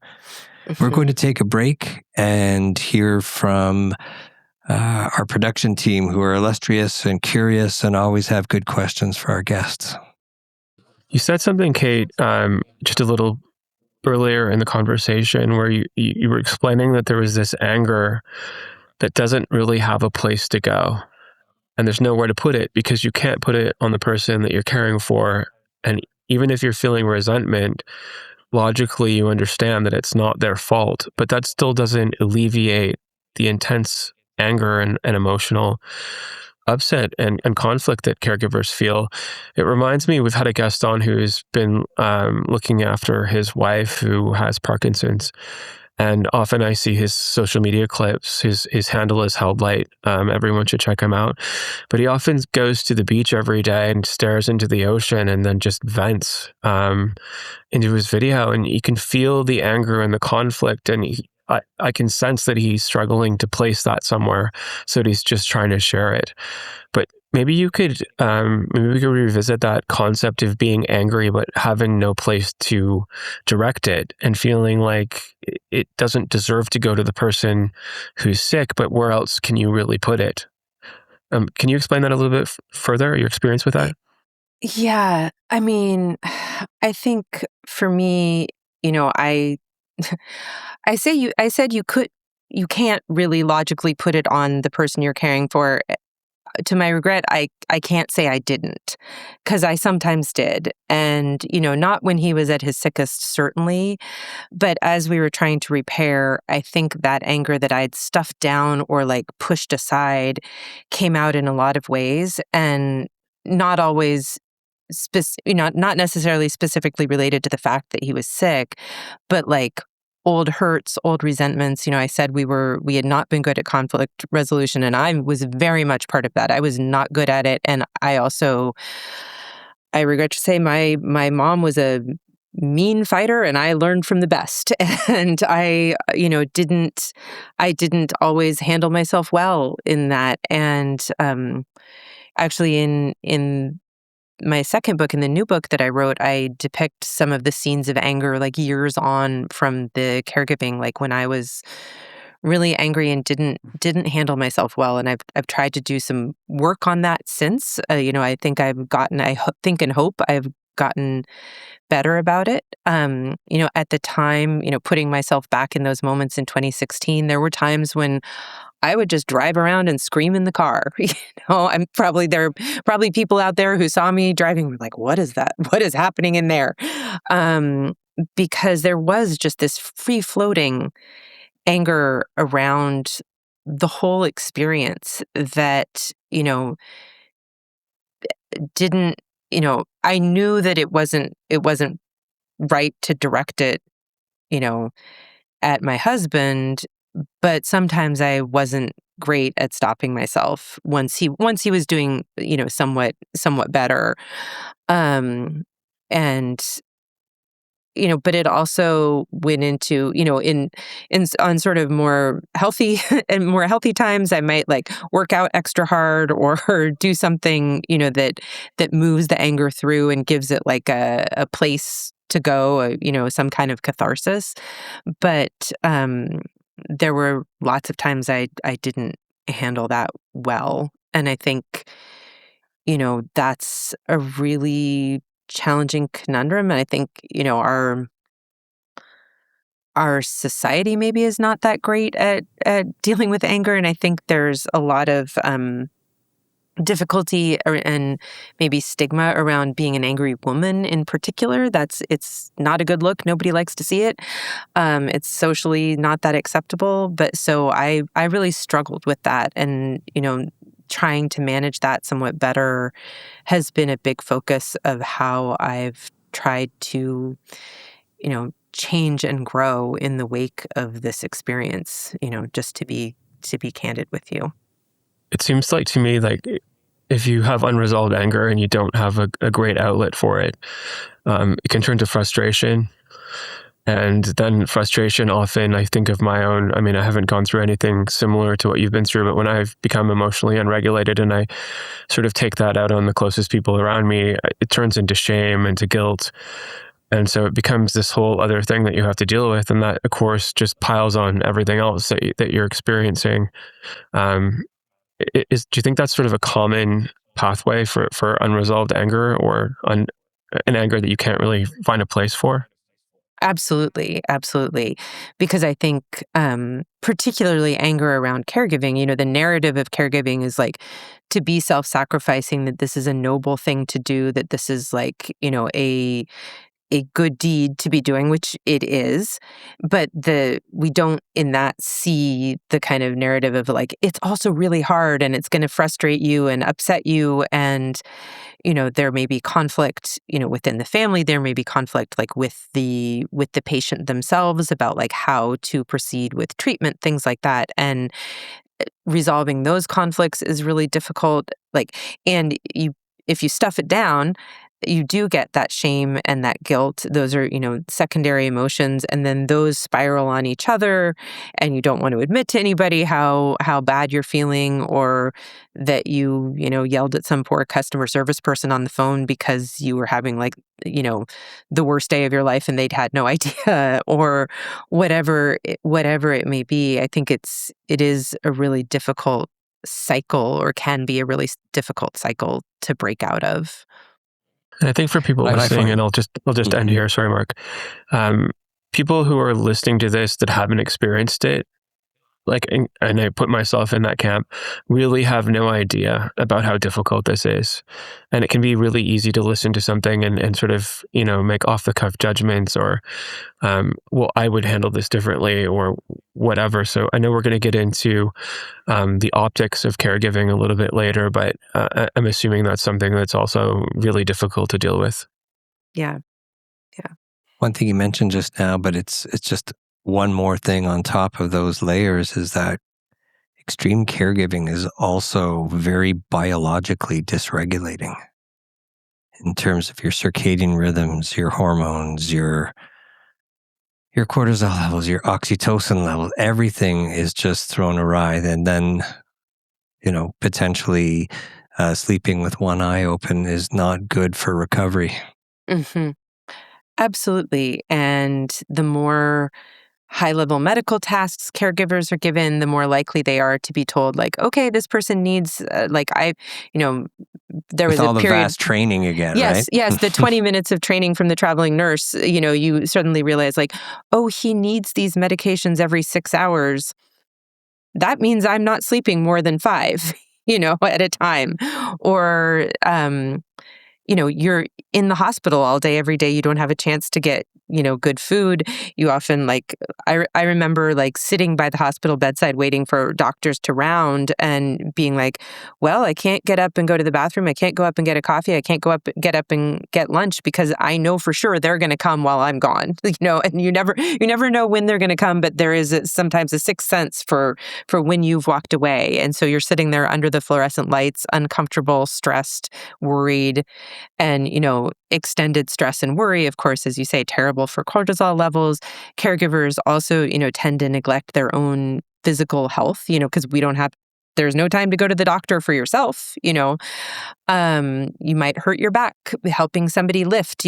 We're going to take a break and hear from our production team, who are illustrious and curious and always have good questions for our guests. You said something, Kate, just a little earlier in the conversation where you were explaining that there was this anger that doesn't really have a place to go. And there's nowhere to put it because you can't put it on the person that you're caring for. And even if you're feeling resentment, logically you understand that it's not their fault, but that still doesn't alleviate the intense anger and emotional upset and conflict that caregivers feel. It reminds me, we've had a guest on who's been looking after his wife who has Parkinson's. And often I see his social media clips. His handle is Held Light. Everyone should check him out. But he often goes to the beach every day and stares into the ocean and then just vents into his video. And you can feel the anger and the conflict. And I can sense that he's struggling to place that somewhere. So he's just trying to share it. But maybe we could revisit that concept of being angry, but having no place to direct it and feeling like it doesn't deserve to go to the person who's sick, but where else can you really put it? Can you explain that a little bit further, your experience with that? Yeah. I mean, I think for me, I said you can't really logically put it on the person you're caring for. To my regret, I can't say I didn't, because I sometimes did. And, not when he was at his sickest, certainly. But as we were trying to repair, I think that anger that I'd stuffed down or pushed aside came out in a lot of ways, and not always not necessarily specifically related to the fact that he was sick, but old hurts, old resentments. I said we had not been good at conflict resolution, and I was very much part of that. I was not good at it. And I regret to say my mom was a mean fighter, and I learned from the best. And I didn't always handle myself well in that. And actually in my second book, in the new book that I wrote, I depict some of the scenes of anger years on from the caregiving, when I was really angry and didn't handle myself well. And I've tried to do some work on that since. I think think and hope I've gotten better about it. At the time, putting myself back in those moments in 2016, there were times when I would just drive around and scream in the car. There are probably people out there who saw me driving were like, "What is that? What is happening in there?" Because there was just this free-floating anger around the whole experience that, didn't, I knew that it wasn't right to direct it, at my husband, but sometimes I wasn't great at stopping myself once he was doing, somewhat better. And but it also went into, on sort of more healthy and more healthy times, I might work out extra hard or do something, that moves the anger through and gives it a place to go, some kind of catharsis. But there were lots of times I didn't handle that well. And I think, that's a really challenging conundrum. And I think, our society maybe is not that great at dealing with anger. And I think there's a lot of difficulty and maybe stigma around being an angry woman in particular. It's not a good look. Nobody likes to see it. It's socially not that acceptable. But so I really struggled with that. And, trying to manage that somewhat better has been a big focus of how I've tried to, change and grow in the wake of this experience, just to be candid with you. It seems like to me, like if you have unresolved anger and you don't have a great outlet for it, it can turn to frustration. And then frustration often, I think of my own, I mean, I haven't gone through anything similar to what you've been through, but when I've become emotionally unregulated and I sort of take that out on the closest people around me, it turns into shame, into guilt. And so it becomes this whole other thing that you have to deal with. And that, of course, just piles on everything else that you're experiencing. Do you think that's sort of a common pathway for unresolved anger or an anger that you can't really find a place for? Absolutely, absolutely. Because I think, particularly anger around caregiving, the narrative of caregiving is like to be self-sacrificing, that this is a noble thing to do, that this is like, a good deed to be doing, which it is, but we don't in that see the kind of narrative of like, it's also really hard and it's going to frustrate you and upset you. And, there may be conflict, within the family, there may be conflict like with the patient themselves about like how to proceed with treatment, things like that. And resolving those conflicts is really difficult. Like, and if you stuff it down, you do get that shame and that guilt. Those are, secondary emotions, and then those spiral on each other, and you don't want to admit to anybody how bad you're feeling, or that you yelled at some poor customer service person on the phone because you were having like, the worst day of your life and they'd had no idea, or whatever it may be. I think it is a really difficult cycle, or can be a really difficult cycle to break out of. And I think for people listening, and I'll just end here. Sorry, Mark. People who are listening to this that haven't experienced it, like, and I put myself in that camp, really have no idea about how difficult this is. And it can be really easy to listen to something and sort of, make off the cuff judgments or, well, I would handle this differently or whatever. So I know we're going to get into the optics of caregiving a little bit later, but I'm assuming that's something that's also really difficult to deal with. Yeah. One thing you mentioned just now, but it's just one more thing on top of those layers, is that extreme caregiving is also very biologically dysregulating in terms of your circadian rhythms, your hormones, your cortisol levels, your oxytocin levels. Everything is just thrown awry. And then, potentially sleeping with one eye open is not good for recovery. Mm-hmm. Absolutely. And the more high-level medical tasks caregivers are given, the more likely they are to be told, like, okay, this person needs, there was With all a the period. vast training again, Yes, right? yes, the 20 minutes of training from the traveling nurse, you suddenly realize, like, oh, he needs these medications every 6 hours. That means I'm not sleeping more than 5, at a time. Or, you're in the hospital all day, every day. You don't have a chance to get, good food. You often I remember like sitting by the hospital bedside waiting for doctors to round and being like, well, I can't get up and go to the bathroom. I can't go up and get a coffee. I can't get up and get lunch because I know for sure they're going to come while I'm gone, and you never know when they're going to come, but there is sometimes a sixth sense for when you've walked away. And so you're sitting there under the fluorescent lights, uncomfortable, stressed, worried. And, extended stress and worry, of course, as you say, terrible for cortisol levels. Caregivers also, tend to neglect their own physical health, because there's no time to go to the doctor for yourself, You might hurt your back helping somebody lift,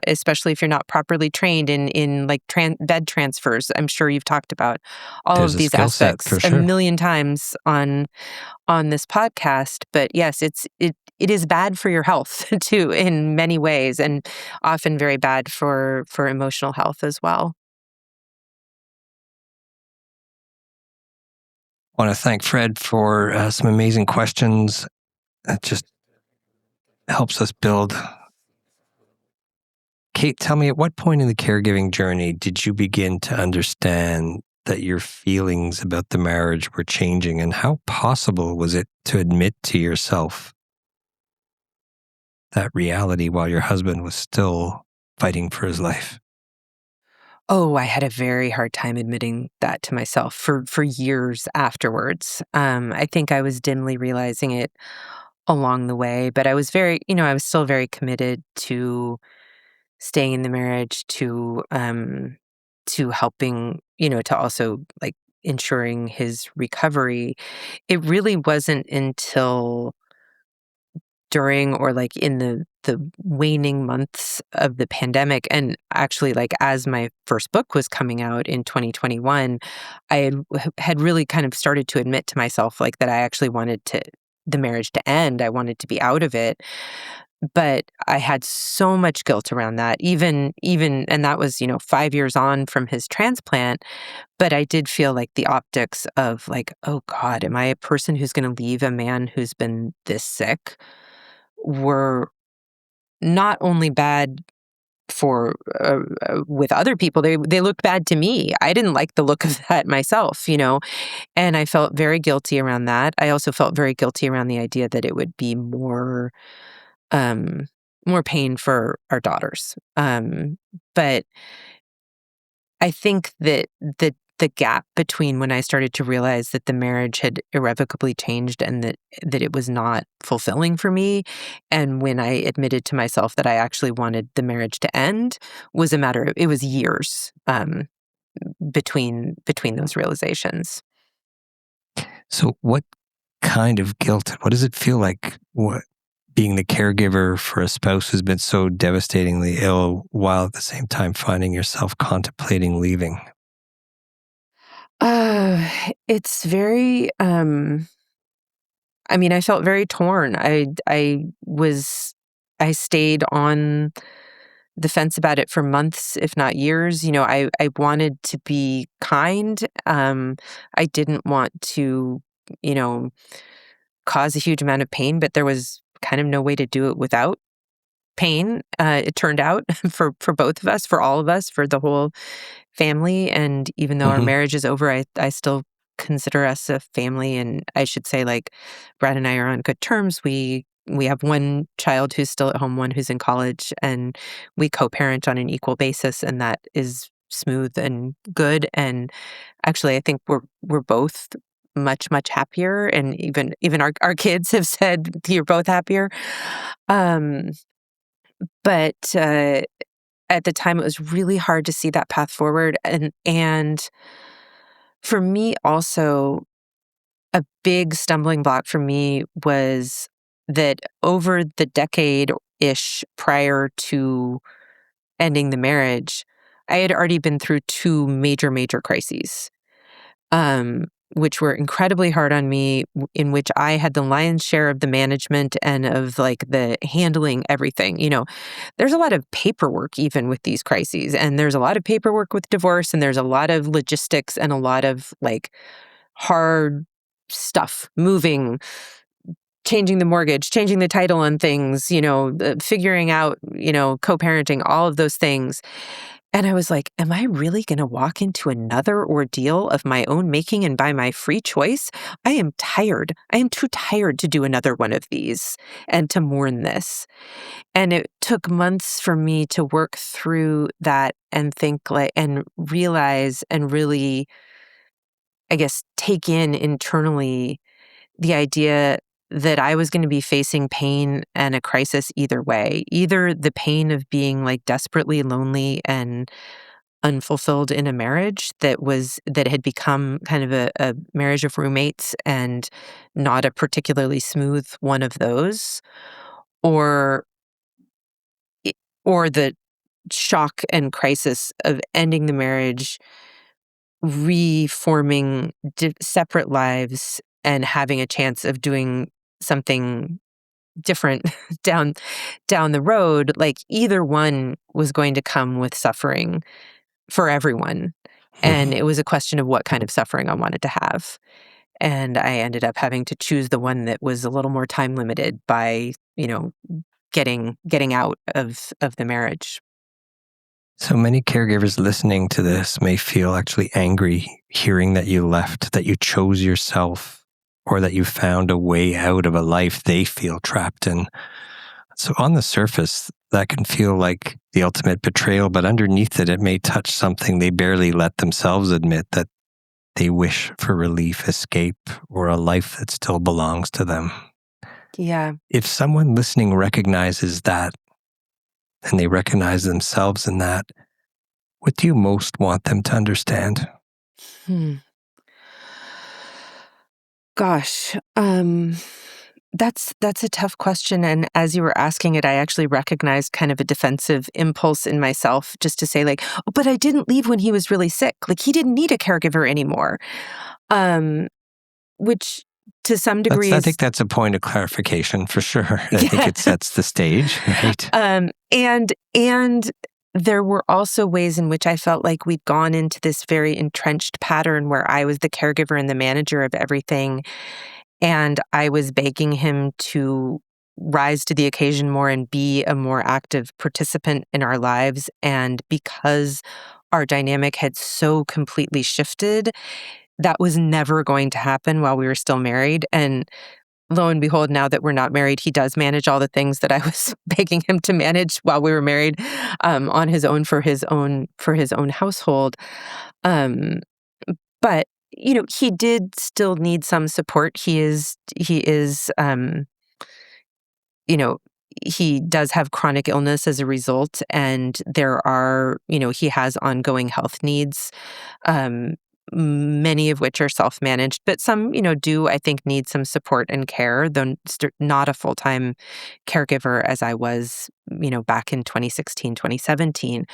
especially if you're not properly trained in like bed transfers. I'm sure you've talked about all There's of a these skill set, aspects for a sure. million times on this podcast. But yes, it is bad for your health too in many ways, and often very bad for emotional health as well. I want to thank Fred for some amazing questions. That just helps us build. Kate, tell me, at what point in the caregiving journey did you begin to understand that your feelings about the marriage were changing, and how possible was it to admit to yourself that reality while your husband was still fighting for his life? Oh, I had a very hard time admitting that to myself for years afterwards. I think I was dimly realizing it along the way, but I was I was still very committed to staying in the marriage, to helping, to also like ensuring his recovery. It really wasn't until during or like in the waning months of the pandemic, and actually like as my first book was coming out in 2021, I had really kind of started to admit to myself like that I actually wanted to the marriage to end. I wanted to be out of it. But I had so much guilt around that, even and that was, 5 years on from his transplant, but I did feel like the optics of like, "Oh god, am I a person who's gonna leave a man who's been this sick?" were not only bad for with other people, they looked bad to me. I didn't like the look of that myself, and I felt very guilty around that. I also felt very guilty around the idea that it would be um, more pain for our daughters. But I think that the gap between when I started to realize that the marriage had irrevocably changed and that it was not fulfilling for me, and when I admitted to myself that I actually wanted the marriage to end, was a matter of it was years between those realizations. So, what kind of guilt? What does it feel like? What being the caregiver for a spouse who's been so devastatingly ill, while at the same time finding yourself contemplating leaving? Uh, it's very. I mean, I felt very torn. I stayed on the fence about it for months, if not years. I wanted to be kind. I didn't want to, you know, cause a huge amount of pain, but there was kind of no way to do it without pain. It turned out for both of us, for all of us, for the whole family. And even though our Hmm. marriage is over, I still consider us a family. And I should say, like, Brad and I are on good terms. We have one child who's still at home, one who's in college, and we co-parent on an equal basis, and that is smooth and good. And actually, I think we're both much happier, and even our kids have said you're both happier. Um, but at the time, it was really hard to see that path forward, and for me also, a big stumbling block for me was that over the decade-ish prior to ending the marriage, I had already been through two major crises, which were incredibly hard on me, in which I had the lion's share of the management and of like the handling everything. There's a lot of paperwork even with these crises, and there's a lot of paperwork with divorce, and there's a lot of logistics and a lot of like hard stuff moving, changing the mortgage, changing the title on things, figuring out, co-parenting, all of those things. And I was like, am I really going to walk into another ordeal of my own making and by my free choice? I am tired. I am too tired to do another one of these and to mourn this. And it took months for me to work through that and think like, and realize and really, I guess, take in internally the idea that I was going to be facing pain and a crisis either way. Either the pain of being like desperately lonely and unfulfilled in a marriage that had become kind of a marriage of roommates and not a particularly smooth one of those, or i- or the shock and crisis of ending the marriage, reforming separate lives, and having a chance of doing something different down down the road. Like, either one was going to come with suffering for everyone, and it was a question of what kind of suffering I wanted to have. And I ended up having to choose the one that was a little more time limited by, getting out of the marriage. So many caregivers listening to this may feel actually angry hearing that you left, that you chose yourself, or that you found a way out of a life they feel trapped in. So on the surface, that can feel like the ultimate betrayal, but underneath it, it may touch something they barely let themselves admit, that they wish for relief, escape, or a life that still belongs to them. Yeah. If someone listening recognizes that, and they recognize themselves in that, what do you most want them to understand? Gosh, that's a tough question. And as you were asking it, I actually recognized kind of a defensive impulse in myself, just to say like, oh, but I didn't leave when he was really sick. Like he didn't need a caregiver anymore. Which to some degree I think that's a point of clarification for sure. I think it sets the stage, right? And there were also ways in which I felt like we'd gone into this very entrenched pattern where I was the caregiver and the manager of everything. And I was begging him to rise to the occasion more and be a more active participant in our lives. And because our dynamic had so completely shifted, that was never going to happen while we were still married. And lo and behold, now that we're not married, he does manage all the things that I was begging him to manage while we were married, on his own for his own household. Um, but he did still need some support. He does have chronic illness as a result, and he has ongoing health needs. Many of which are self-managed, but some, do, I think, need some support and care, though not a full-time caregiver as I was, back in 2016, 2017.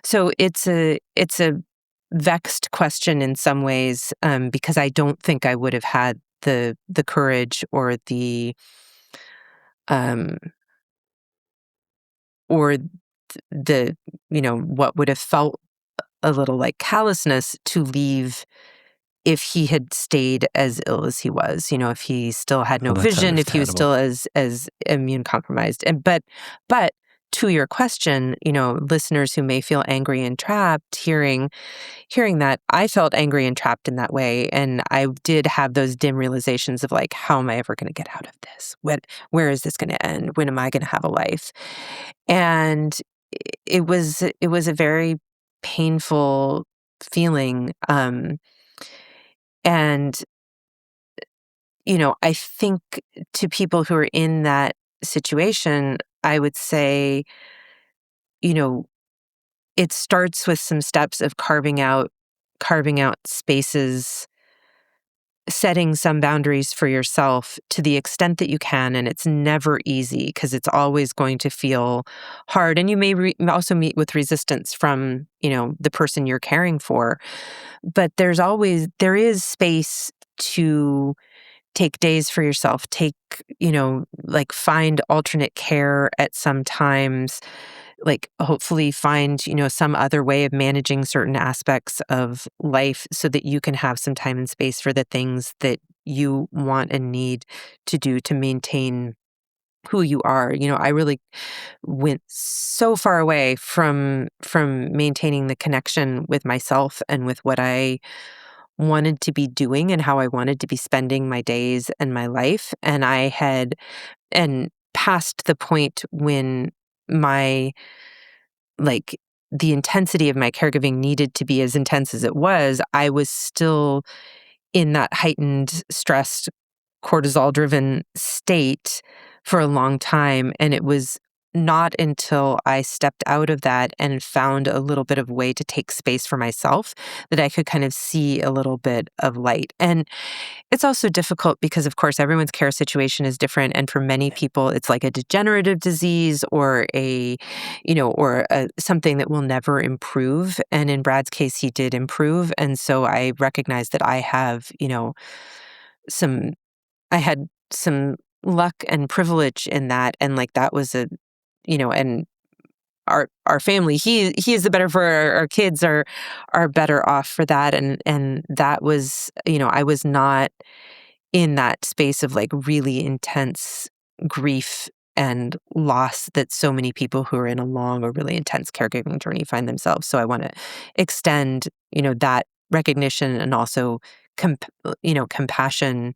So it's a vexed question in some ways, because I don't think I would have had the courage or um, the what would have felt a little like callousness to leave if he had stayed as ill as he was, if he still had no Well, that's vision, if he was still understandable. as immune compromised. But to your question, listeners who may feel angry and trapped, hearing that, I felt angry and trapped in that way, and I did have those dim realizations of like, how am I ever going to get out of this? Where is this going to end? When am I going to have a life? And it was a very painful feeling. And, I think to people who are in that situation, I would say, you know, it starts with some steps of carving out spaces, setting some boundaries for yourself to the extent that you can. And it's never easy because it's always going to feel hard. And you may also meet with resistance from, the person you're caring for. But there is space to take days for yourself, find alternate care at some times, hopefully find, some other way of managing certain aspects of life so that you can have some time and space for the things that you want and need to do to maintain who you are. I really went so far away from maintaining the connection with myself and with what I wanted to be doing and how I wanted to be spending my days and my life. And past the point when my, the intensity of my caregiving needed to be as intense as it was, I was still in that heightened, stressed, cortisol driven state for a long time. And it was not until I stepped out of that and found a little bit of way to take space for myself that I could kind of see a little bit of light. And it's also difficult because, of course, everyone's care situation is different. And for many people, it's like a degenerative disease or something that will never improve. And in Brad's case, he did improve. And so I recognize that I have, I had some luck and privilege in that. And that was and our family, he is the better for our kids are better off for that. And that was, I was not in that space of really intense grief and loss that so many people who are in a long or really intense caregiving journey find themselves. So I want to extend, that recognition and also, compassion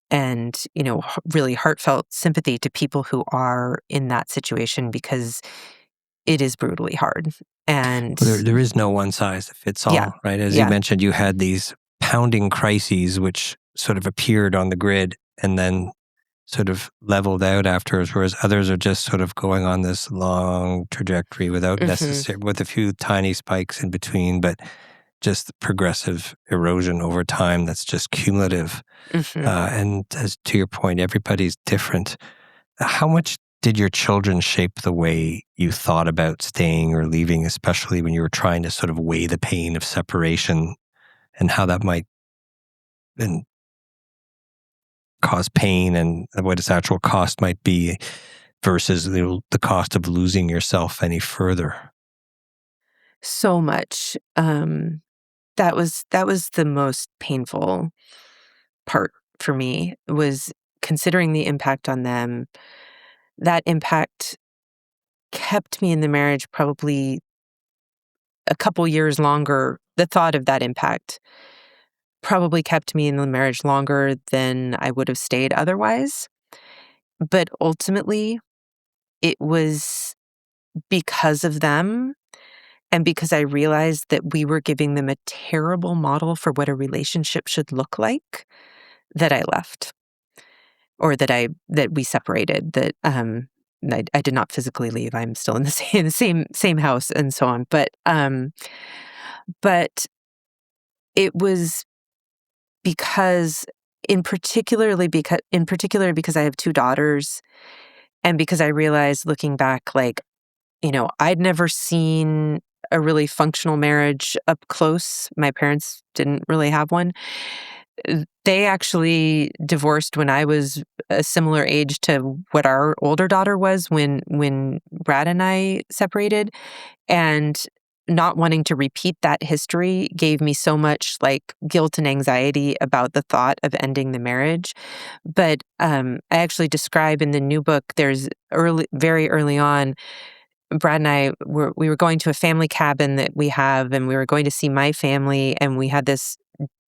and, really heartfelt sympathy to people who are in that situation, because it is brutally hard. And Well, there is no one size that fits all, yeah, right? As you mentioned, you had these pounding crises which sort of appeared on the grid and then sort of leveled out afterwards, whereas others are just sort of going on this long trajectory without with a few tiny spikes in between, but just progressive erosion over time that's just cumulative. And as to your point, everybody's different. How much did your children shape the way you thought about staying or leaving, especially when you were trying to sort of weigh the pain of separation and how that might cause pain and what its actual cost might be versus the cost of losing yourself any further? So much. That was the most painful part for me, was considering the impact on them. That impact kept me in the marriage probably a couple years longer. The thought of that impact probably kept me in the marriage longer than I would have stayed otherwise. But ultimately, it was because of them, and because I realized that we were giving them a terrible model for what a relationship should look like, that I left. Or that we separated, that I did not physically leave. I'm still in the same house and so on. But it was because in particular because I have two daughters, and because I realized, looking back, like, I'd never seen a really functional marriage up close. My parents didn't really have one. They actually divorced when I was a similar age to what our older daughter was when Brad and I separated. And not wanting to repeat that history gave me so much, like, guilt and anxiety about the thought of ending the marriage. But I actually describe in the new book, there's very early on, Brad and I we were going to a family cabin that we have, and we were going to see my family, and we had this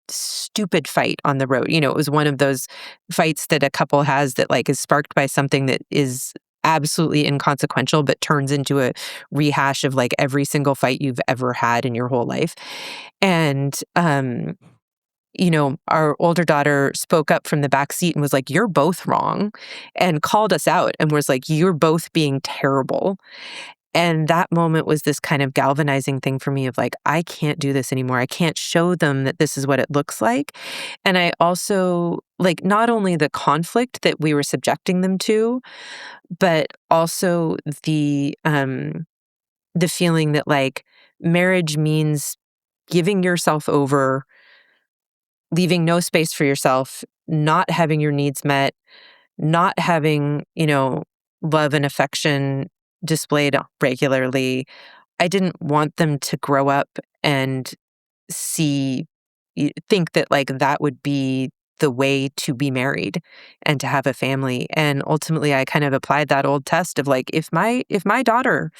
stupid fight on the road. It was one of those fights that a couple has that, like, is sparked by something that is absolutely inconsequential but turns into a rehash of, like, every single fight you've ever had in your whole life. And our older daughter spoke up from the back seat and was like, "You're both wrong," and called us out and was like, "You're both being terrible." And that moment was this kind of galvanizing thing for me of, like, I can't do this anymore. I can't show them that this is what it looks like. And I also, like, not only the conflict that we were subjecting them to, but also the feeling that, like, marriage means giving yourself over, leaving no space for yourself, not having your needs met, not having, love and affection displayed regularly. I didn't want them to grow up and think that, like, that would be the way to be married and to have a family. And ultimately, I kind of applied that old test of, like, if my daughter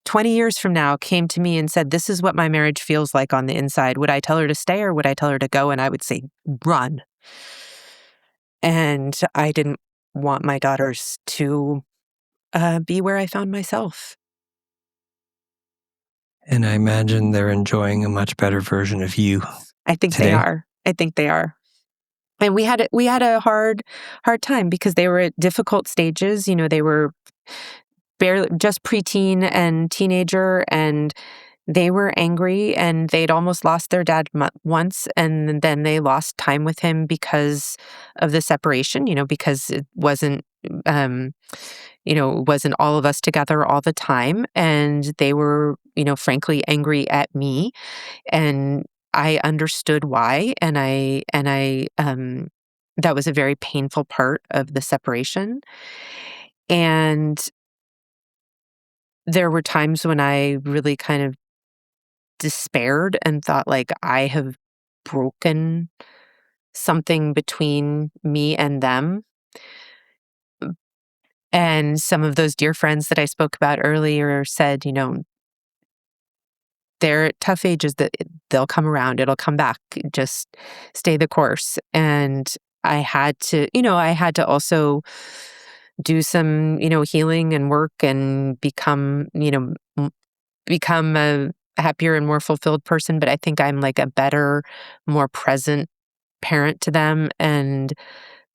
20 years from now came to me and said, "This is what my marriage feels like on the inside," would I tell her to stay or would I tell her to go? And I would say, run. And I didn't want my daughters to be where I found myself. And I imagine they're enjoying a much better version of you. I think today. they are. I think they are. And we had a hard time because they were at difficult stages. They were barely just preteen and teenager, and they were angry, and they'd almost lost their dad once, and then they lost time with him because of the separation, because it wasn't, it wasn't all of us together all the time. And they were, frankly angry at me, and I understood why. And that was a very painful part of the separation. And there were times when I really kind of despaired and thought, like, I have broken something between me and them. And some of those dear friends that I spoke about earlier said, they're tough ages that they'll come around, it'll come back, just stay the course. And I had to also do some, healing and work and become a happier and more fulfilled person. But I think I'm like a better, more present parent to them. And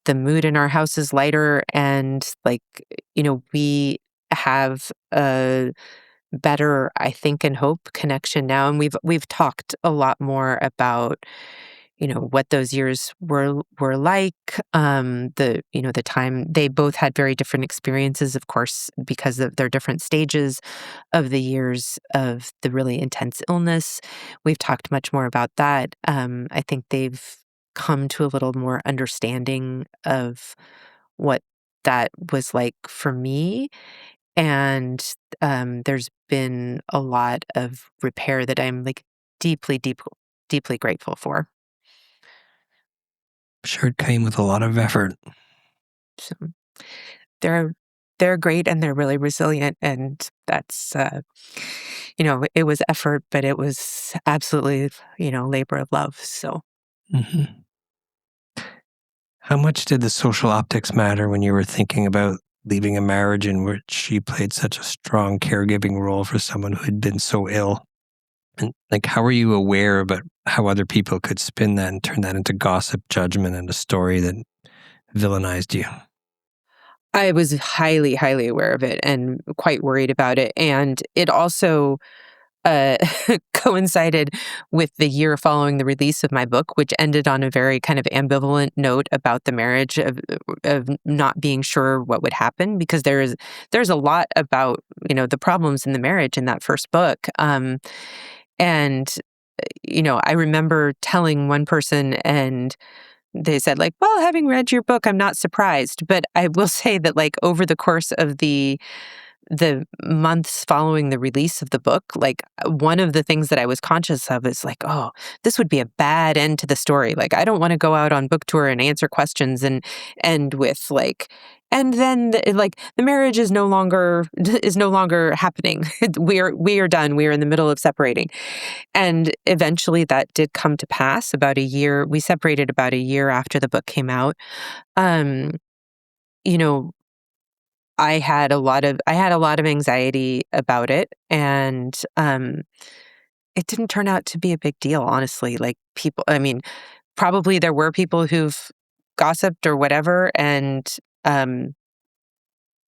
the mood in our house is lighter. And we have a better, I think, and hope connection now. And we've talked a lot more about, what those years were like. The time they both had very different experiences, of course, because of their different stages of the years of the really intense illness. We've talked much more about that. I think they've come to a little more understanding of what that was like for me. And there's been a lot of repair that I'm like deeply, deeply grateful for. Sure, it came with a lot of effort. So they're they're great and they're really resilient, and that's it was effort, but it was absolutely labor of love. So hmm How much did the social optics matter when you were thinking about leaving a marriage in which she played such a strong caregiving role for someone who had been so ill? And how were you aware about how other people could spin that and turn that into gossip, judgment, and a story that villainized you? I was highly, highly aware of it and quite worried about it, and it also uh, coincided with the year following the release of my book, which ended on a very kind of ambivalent note about the marriage of not being sure what would happen, because there's a lot about the problems in the marriage in that first book, and I remember telling one person and they said like, well, having read your book, I'm not surprised. But I will say that like over the course of the months following the release of the book, like one of the things that I was conscious of is like, oh, this would be a bad end to the story. Like, I don't want to go out on book tour and answer questions and end with like, and then the marriage is no longer happening. We are done. We are in the middle of separating. And eventually that did come to pass. About a year, we separated about a year after the book came out. Um, you know, I had a lot of anxiety about it, and it didn't turn out to be a big deal, honestly. Like people, I mean, probably there were people who've gossiped or whatever, and um,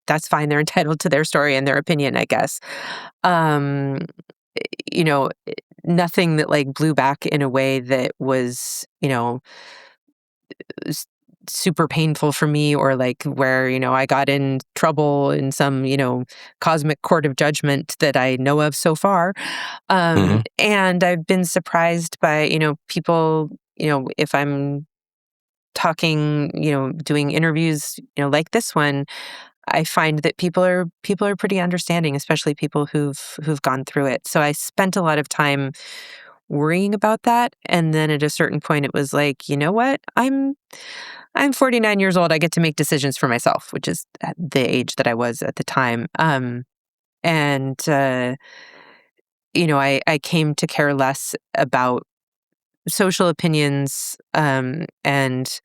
that's fine. They're entitled to their story and their opinion, I guess. Um, you know, nothing that like blew back in a way that was, s- super painful for me, or like where, I got in trouble in some, cosmic court of judgment that I know of so far. hmm And I've been surprised by, people, if I'm talking, doing interviews, like this one, I find that people are pretty understanding, especially people who've gone through it. So I spent a lot of time worrying about that, and then at a certain point it was like, you know what? I'm 49 years old. I get to make decisions for myself, which is at the age that I was at the time. And I came to care less about social opinions, and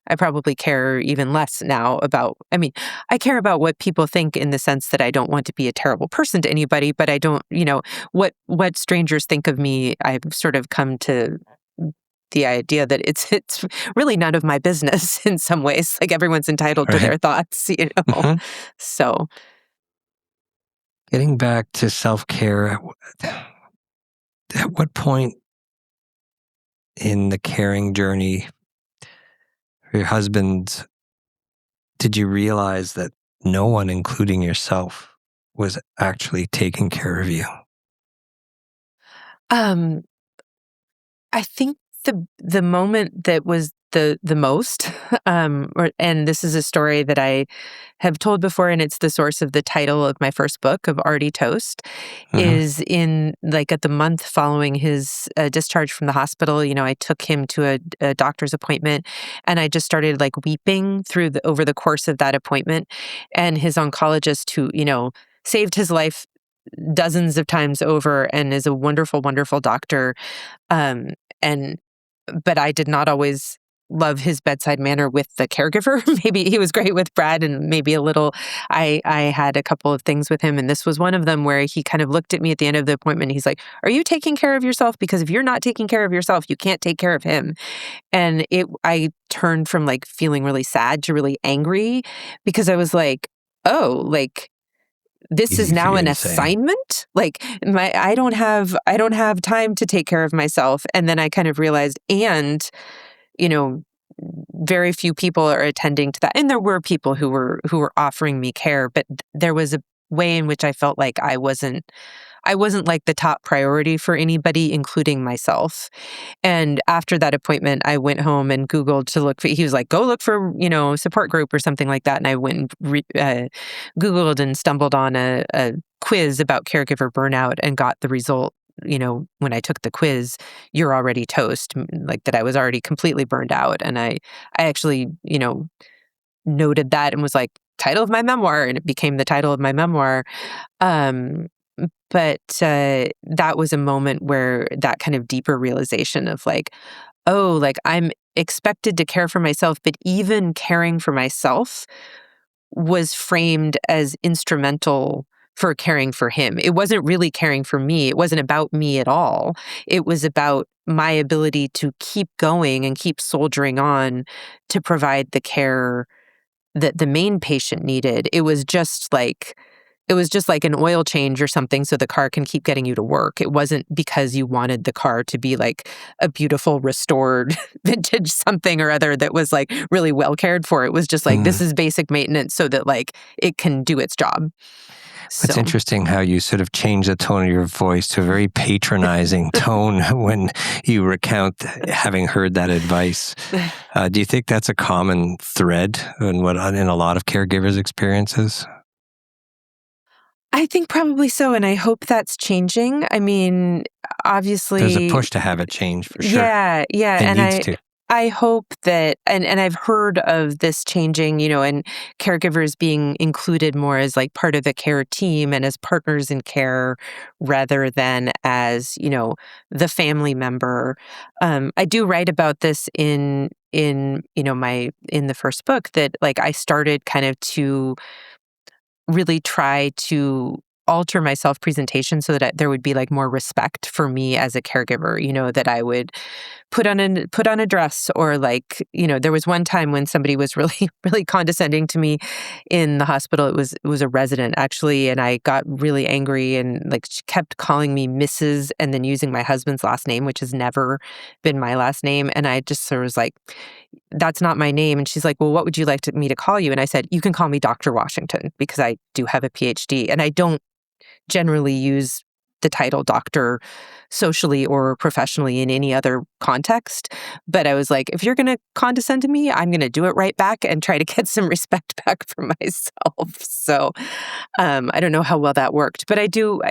I probably care even less now about, I mean, I care about what people think in the sense that I don't want to be a terrible person to anybody, but I don't, what strangers think of me, I've sort of come to the idea that it's really none of my business in some ways. Like everyone's entitled to Right. their thoughts, hmm So, Getting back to self-care, at what point in the caring journey for your husband did you realize that no one, including yourself, was actually taking care of you? um, I think the moment that was the most. And this is a story that I have told before, and it's the source of the title of my first book of Already Toast, is in like at the month following his discharge from the hospital. I took him to a doctor's appointment, and I just started like weeping over the course of that appointment. And his oncologist, who, saved his life dozens of times over and is a wonderful, wonderful doctor. But I did not always love his bedside manner with the caregiver. Maybe he was great with Brad, and maybe a little, I had a couple of things with him, and this was one of them where he kind of looked at me at the end of the appointment. He's like, "Are you taking care of yourself? Because if you're not taking care of yourself, you can't take care of him." And I turned from like feeling really sad to really angry, because I was like, oh, like, this Easy is for now you an to say. assignment. Like I don't have time to take care of myself. And then I kind of realized, and very few people are attending to that. And there were people who were offering me care, but there was a way in which I felt like I wasn't like the top priority for anybody, including myself. And after that appointment, I went home and Googled to look for, he was like, go look for, support group or something like that. And I went and Googled and stumbled on a quiz about caregiver burnout and got the result. When I took the quiz, you're already toast, like that I was already completely burned out. And I actually, noted that and was like, title of my memoir. And it became the title of my memoir. But that was a moment where that kind of deeper realization of like, oh, like I'm expected to care for myself, but even caring for myself was framed as instrumental for caring for him. It wasn't really caring for me. It wasn't about me at all. It was about my ability to keep going and keep soldiering on to provide the care that the main patient needed. It was just like an oil change or something so the car can keep getting you to work. It wasn't because you wanted the car to be like a beautiful restored vintage something or other that was like really well cared for. It was just like, this is basic maintenance so that like it can do its job. It's interesting how you sort of change the tone of your voice to a very patronizing tone when you recount having heard that advice. Do you think that's a common thread in a lot of caregivers' experiences? I think probably so, and I hope that's changing. I mean, obviously, there's a push to have it change for sure. Yeah, It needs to. I hope that, and I've heard of this changing, and caregivers being included more as like part of the care team and as partners in care rather than as, the family member. I do write about this in the first book that like I started kind of to really try to alter my self-presentation so that there would be like more respect for me as a caregiver, that I would put on a dress, or like, there was one time when somebody was really, really condescending to me in the hospital. It was a resident actually, and I got really angry and like she kept calling me Mrs. and then using my husband's last name, which has never been my last name. And I just sort of was like, that's not my name. And she's like, well, what would you like me to call you? And I said, you can call me Dr. Washington because I do have a PhD, and I don't generally use the title doctor socially or professionally in any other context. But I was like, if you're going to condescend to me, I'm going to do it right back and try to get some respect back for myself. So I don't know how well that worked, but I do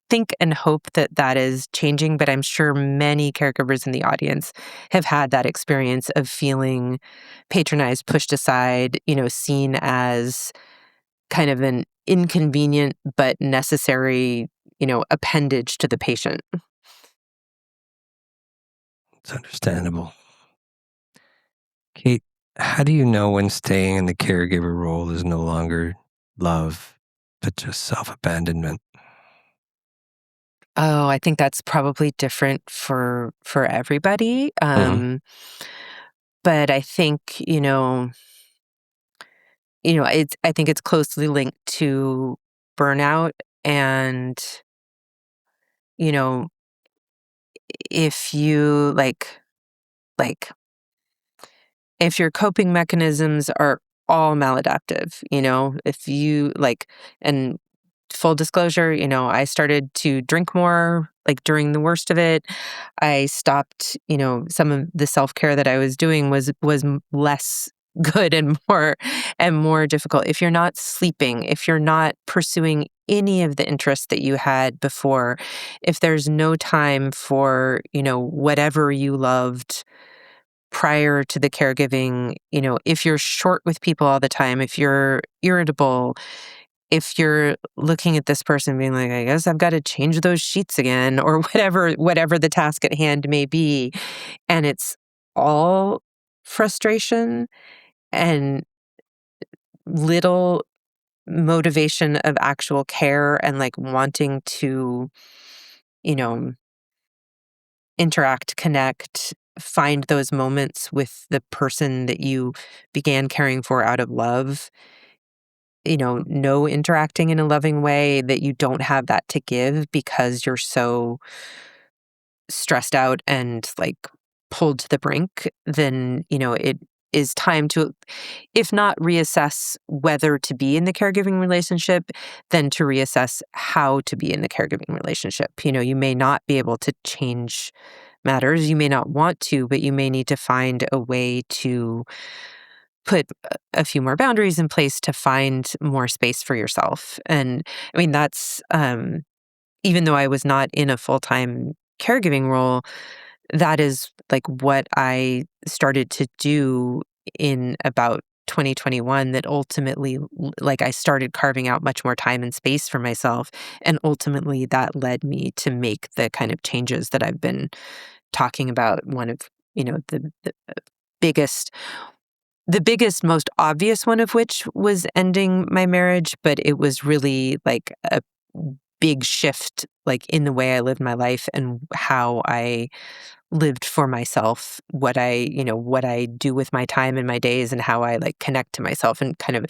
think and hope that is changing. But I'm sure many caregivers in the audience have had that experience of feeling patronized, pushed aside, seen as kind of an inconvenient but necessary, appendage to the patient. It's understandable. Kate, how do you know when staying in the caregiver role is no longer love, but just self-abandonment? Oh, I think that's probably different for everybody. But I think, I think it's closely linked to burnout. And, if you if your coping mechanisms are all maladaptive, if you and full disclosure, I started to drink more like during the worst of it. I stopped, some of the self-care that I was doing was less good and more difficult. If you're not sleeping, if you're not pursuing any of the interests that you had before, if there's no time for, whatever you loved prior to the caregiving, if you're short with people all the time, if you're irritable, if you're looking at this person being like, I guess I've got to change those sheets again, or whatever the task at hand may be, and it's all frustration and little motivation of actual care and like wanting to, you know, interact, connect, find those moments with the person that you began caring for out of love, no interacting in a loving way, that you don't have that to give because you're so stressed out and like pulled to the brink, then, it is time to, if not reassess whether to be in the caregiving relationship, then to reassess how to be in the caregiving relationship. You may not be able to change matters. You may not want to, but you may need to find a way to put a few more boundaries in place to find more space for yourself. And I mean, that's, even though I was not in a full-time caregiving role, that is like what I started to do in about 2021, that ultimately, like, I started carving out much more time and space for myself. And ultimately that led me to make the kind of changes that I've been talking about. One of, the biggest most obvious one of which was ending my marriage, but it was really like a big shift, like in the way I lived my life and how I lived for myself, what I do with my time and my days, and how I like connect to myself, and kind of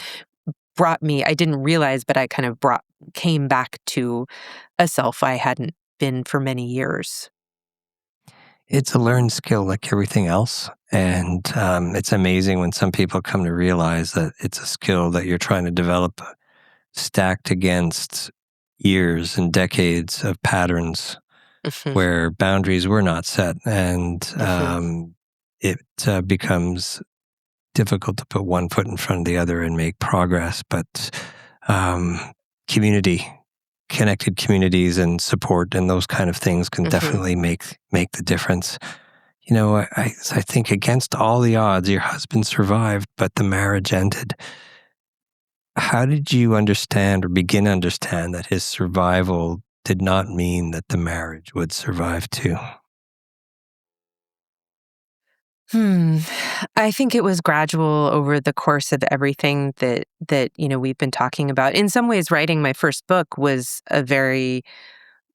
brought me, I didn't realize, but I kind of came back to a self I hadn't been for many years. It's a learned skill like everything else. And it's amazing when some people come to realize that it's a skill that you're trying to develop stacked against years and decades of patterns Mhm, where boundaries were not set. And mhm, it becomes difficult to put one foot in front of the other and make progress. But um, community, connected communities and support and those kind of things can mhm. definitely make the difference. I think against all the odds, your husband survived, but the marriage ended. How did you understand or begin to understand that his survival did not mean that the marriage would survive too? Hmm. I think it was gradual over the course of everything that we've been talking about. In some ways, writing my first book was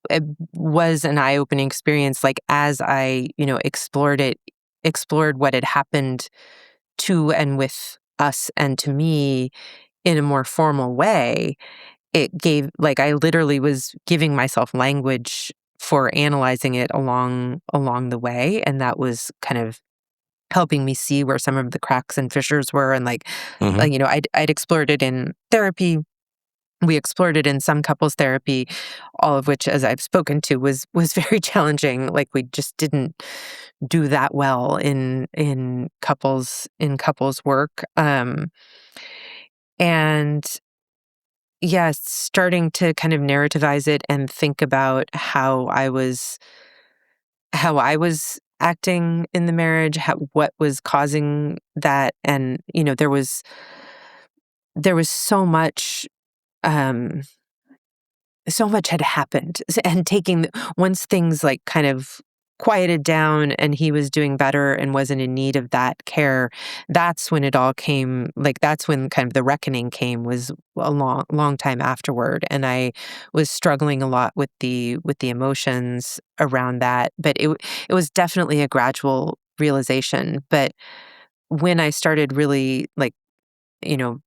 it was an eye-opening experience. Like, as I, explored what had happened to and with us and to me in a more formal way, it gave, like, I literally was giving myself language for analyzing it along the way, and that was kind of helping me see where some of the cracks and fissures were. And like, Hmm. I'd explored it in therapy. We explored it in some couples therapy, all of which, as I've spoken to, was very challenging. Like, we just didn't do that well in couples work. And yeah, starting to kind of narrativize it and think about how I was acting in the marriage, what was causing that. And there was um so much had happened. And once things like kind of quieted down and he was doing better and wasn't in need of that care, that's when it all came. Like, that's when kind of the reckoning came, was a long time afterward. And I was struggling a lot with the emotions around that. But it was definitely a gradual realization. But when I started really, like, you know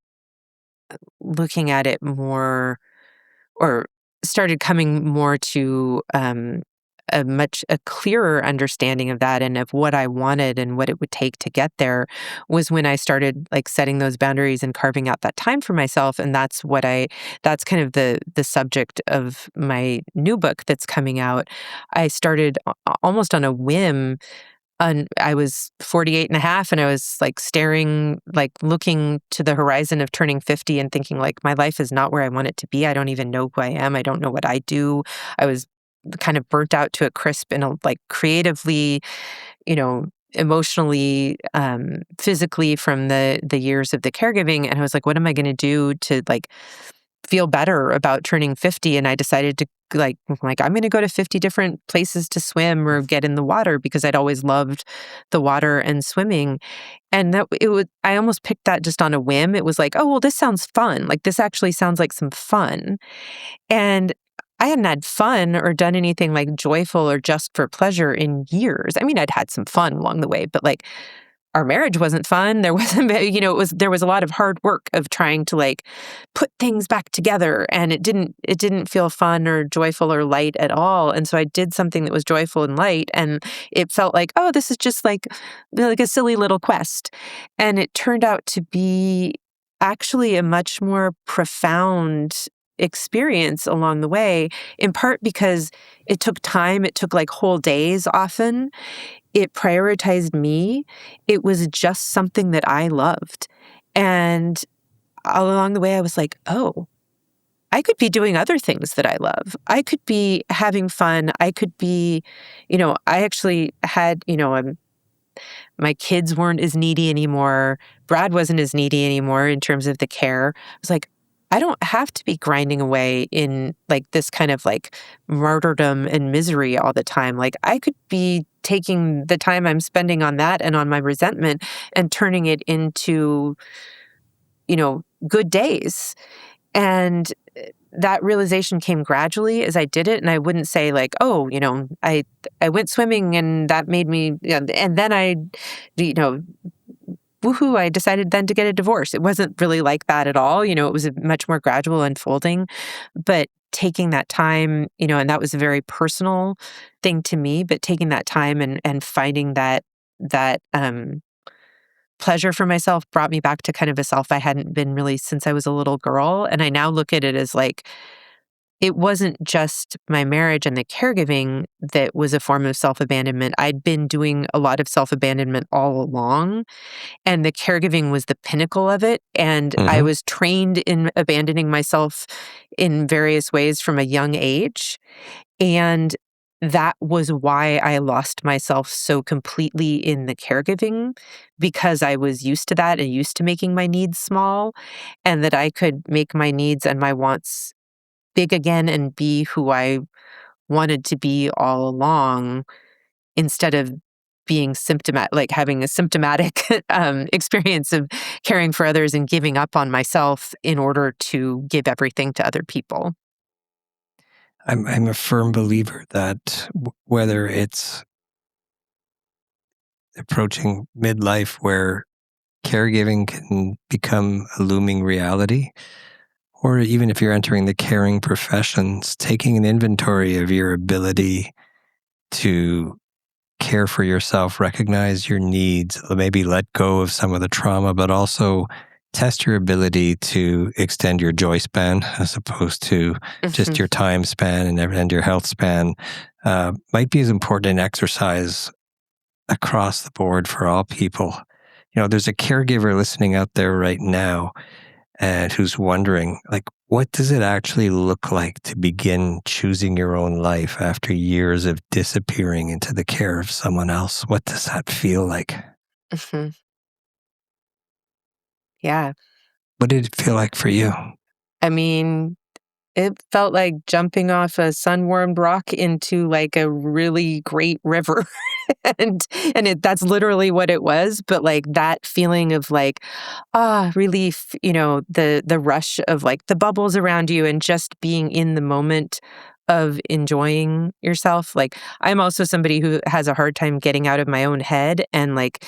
looking at it more, or started coming more to a clearer understanding of that and of what I wanted and what it would take to get there was when I started like setting those boundaries and carving out that time for myself. And that's kind of the subject of my new book that's coming out. I started almost on a whim. I was 48 and a half, and I was like looking to the horizon of turning 50 and thinking like, my life is not where I want it to be. I don't even know who I am. I don't know what I do. I was kind of burnt out to a crisp and like creatively, emotionally, physically from the years of the caregiving. And I was like, what am I going to do to like feel better about turning 50? And I decided to I'm going to go to 50 different places to swim or get in the water because I'd always loved the water and swimming. And I almost picked that just on a whim. It was like, oh, well, this sounds fun. Like this actually sounds like some fun. And I hadn't had fun or done anything like joyful or just for pleasure in years. I mean, I'd had some fun along the way, but like our marriage wasn't fun. There wasn't, there was a lot of hard work of trying to like put things back together, and it didn't feel fun or joyful or light at all. And so I did something that was joyful and light, and it felt like, oh, this is just like a silly little quest. And it turned out to be actually a much more profound experience along the way, in part because it took time. It took like whole days often. It prioritized me. It was just something that I loved. And all along the way, I was like, oh, I could be doing other things that I love. I could be having fun. I could be, I actually had, my kids weren't as needy anymore. Brad wasn't as needy anymore in terms of the care. I was like, I don't have to be grinding away in like this kind of like martyrdom and misery all the time. Like I could be taking the time I'm spending on that and on my resentment and turning it into, good days. And that realization came gradually as I did it. And I wouldn't say like, oh, I went swimming and that made me, and then I, woohoo, I decided then to get a divorce. It wasn't really like that at all. It was a much more gradual unfolding, but taking that time, and that was a very personal thing to me, but taking that time and finding that pleasure for myself brought me back to kind of a self I hadn't been really since I was a little girl. And I now look at it as like, it wasn't just my marriage and the caregiving that was a form of self-abandonment. I'd been doing a lot of self-abandonment all along, and the caregiving was the pinnacle of it. And I was trained in abandoning myself in various ways from a young age. And that was why I lost myself so completely in the caregiving, because I was used to that and used to making my needs small, and that I could make my needs and my wants big again and be who I wanted to be all along, instead of being symptomatic, like having a symptomatic experience of caring for others and giving up on myself in order to give everything to other people. I'm a firm believer that whether it's approaching midlife where caregiving can become a looming reality, or even if you're entering the caring professions, taking an inventory of your ability to care for yourself, recognize your needs, maybe let go of some of the trauma, but also test your ability to extend your joy span as opposed to just your time span and your health span, might be as important an exercise across the board for all people. There's a caregiver listening out there right now and who's wondering, like, what does it actually look like to begin choosing your own life after years of disappearing into the care of someone else? What does that feel like? Yeah. What did it feel like for you? I mean, it felt like jumping off a sun-warmed rock into like a really great river. and that's literally what it was. But like that feeling of like, relief, the rush of like the bubbles around you and just being in the moment of enjoying yourself. Like, I'm also somebody who has a hard time getting out of my own head and like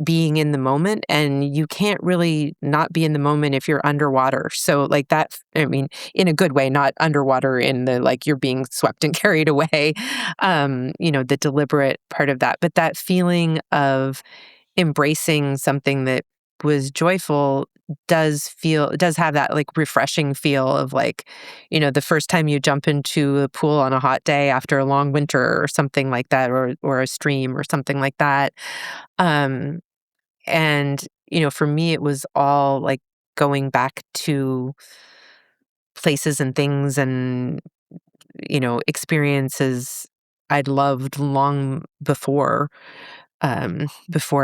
being in the moment. And you can't really not be in the moment if you're underwater. So like that, I mean, in a good way, not underwater in the like you're being swept and carried away, the deliberate part of that. But that feeling of embracing something that was joyful does have that like refreshing feel of like, the first time you jump into a pool on a hot day after a long winter or something like that, or a stream or something like that. And, for me, it was all like going back to places and things and, experiences I'd loved long before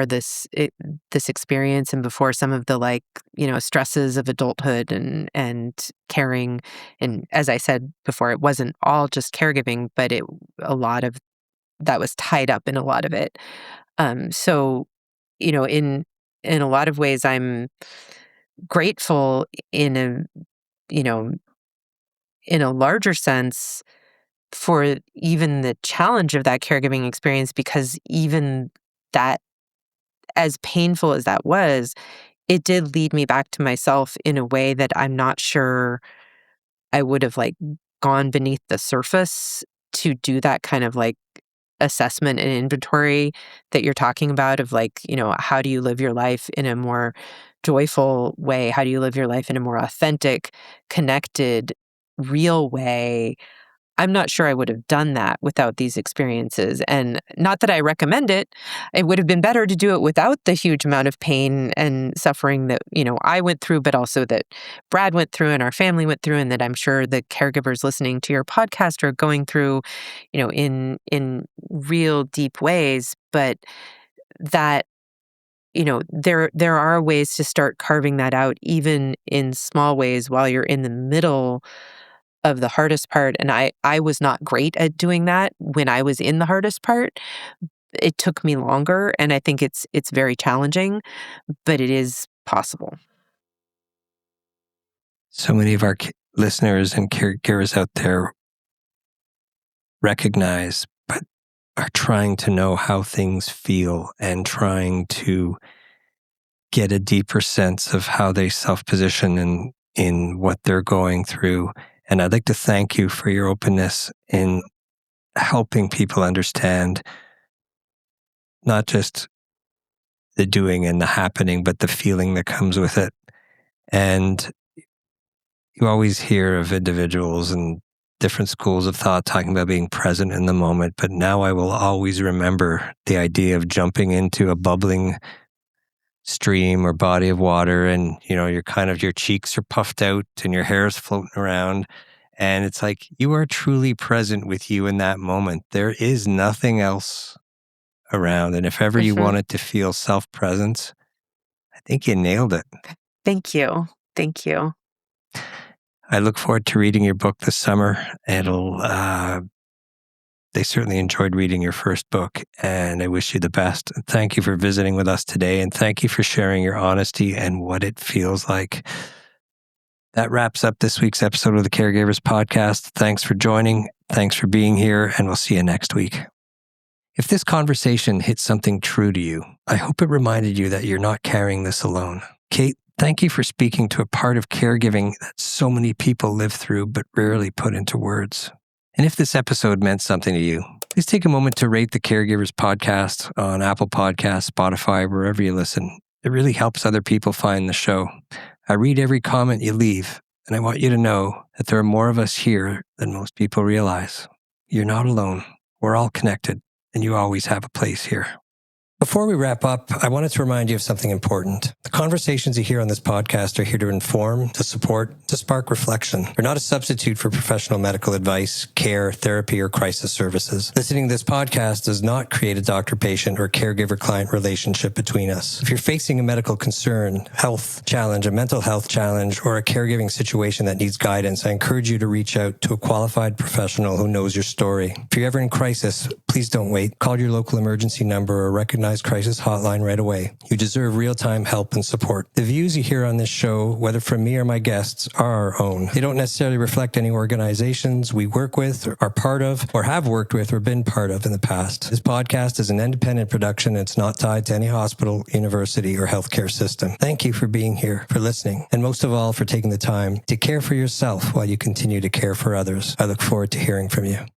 this experience and before some of the like, stresses of adulthood and caring. And as I said before, it wasn't all just caregiving, but a lot of that was tied up in a lot of it. So, in a lot of ways, I'm grateful you know, in a larger sense for even the challenge of that caregiving experience, because even that, as painful as that was, it did lead me back to myself in a way that I'm not sure I would have like gone beneath the surface to do that kind of like assessment and inventory that you're talking about of like, how do you live your life in a more joyful way? How do you live your life in a more authentic, connected, real way? I'm not sure I would have done that without these experiences. And not that I recommend it. It would have been better to do it without the huge amount of pain and suffering that, I went through, but also that Brad went through and our family went through, and that I'm sure the caregivers listening to your podcast are going through, in real deep ways. But that, there are ways to start carving that out, even in small ways while you're in the middle of the hardest part. And I was not great at doing that when I was in the hardest part. It took me longer, and I think it's very challenging, but it is possible. So many of our listeners and caregivers out there recognize, but are trying to know how things feel and trying to get a deeper sense of how they self-position in what they're going through. And I'd like to thank you for your openness in helping people understand not just the doing and the happening, but the feeling that comes with it. And you always hear of individuals and different schools of thought talking about being present in the moment. But now I will always remember the idea of jumping into a bubbling stream or body of water, and your cheeks are puffed out and your hair is floating around, and it's like you are truly present with you in that moment. There is nothing else around, and if ever you wanted to feel self-presence, I think you nailed it. Thank you. I look forward to reading your book this summer. They certainly enjoyed reading your first book, and I wish you the best. Thank you for visiting with us today, and thank you for sharing your honesty and what it feels like. That wraps up this week's episode of the Caregivers podcast. Thanks for joining. Thanks for being here, and we'll see you next week. If this conversation hit something true to you, I hope it reminded you that you're not carrying this alone. Kate, thank you for speaking to a part of caregiving that so many people live through but rarely put into words. And if this episode meant something to you, please take a moment to rate the Caregivers podcast on Apple Podcasts, Spotify, wherever you listen. It really helps other people find the show. I read every comment you leave, and I want you to know that there are more of us here than most people realize. You're not alone. We're all connected, and you always have a place here. Before we wrap up, I wanted to remind you of something important. The conversations you hear on this podcast are here to inform, to support, to spark reflection. They're not a substitute for professional medical advice, care, therapy, or crisis services. Listening to this podcast does not create a doctor-patient or caregiver-client relationship between us. If you're facing a medical concern, health challenge, a mental health challenge, or a caregiving situation that needs guidance, I encourage you to reach out to a qualified professional who knows your story. If you're ever in crisis, please don't wait. Call your local emergency number or recognize personalized crisis hotline right away. You deserve real-time help and support. The views you hear on this show, whether from me or my guests, are our own. They don't necessarily reflect any organizations we work with, or are part of, or have worked with, or been part of in the past. This podcast is an independent production. It's not tied to any hospital, university, or healthcare system. Thank you for being here, for listening, and most of all, for taking the time to care for yourself while you continue to care for others. I look forward to hearing from you.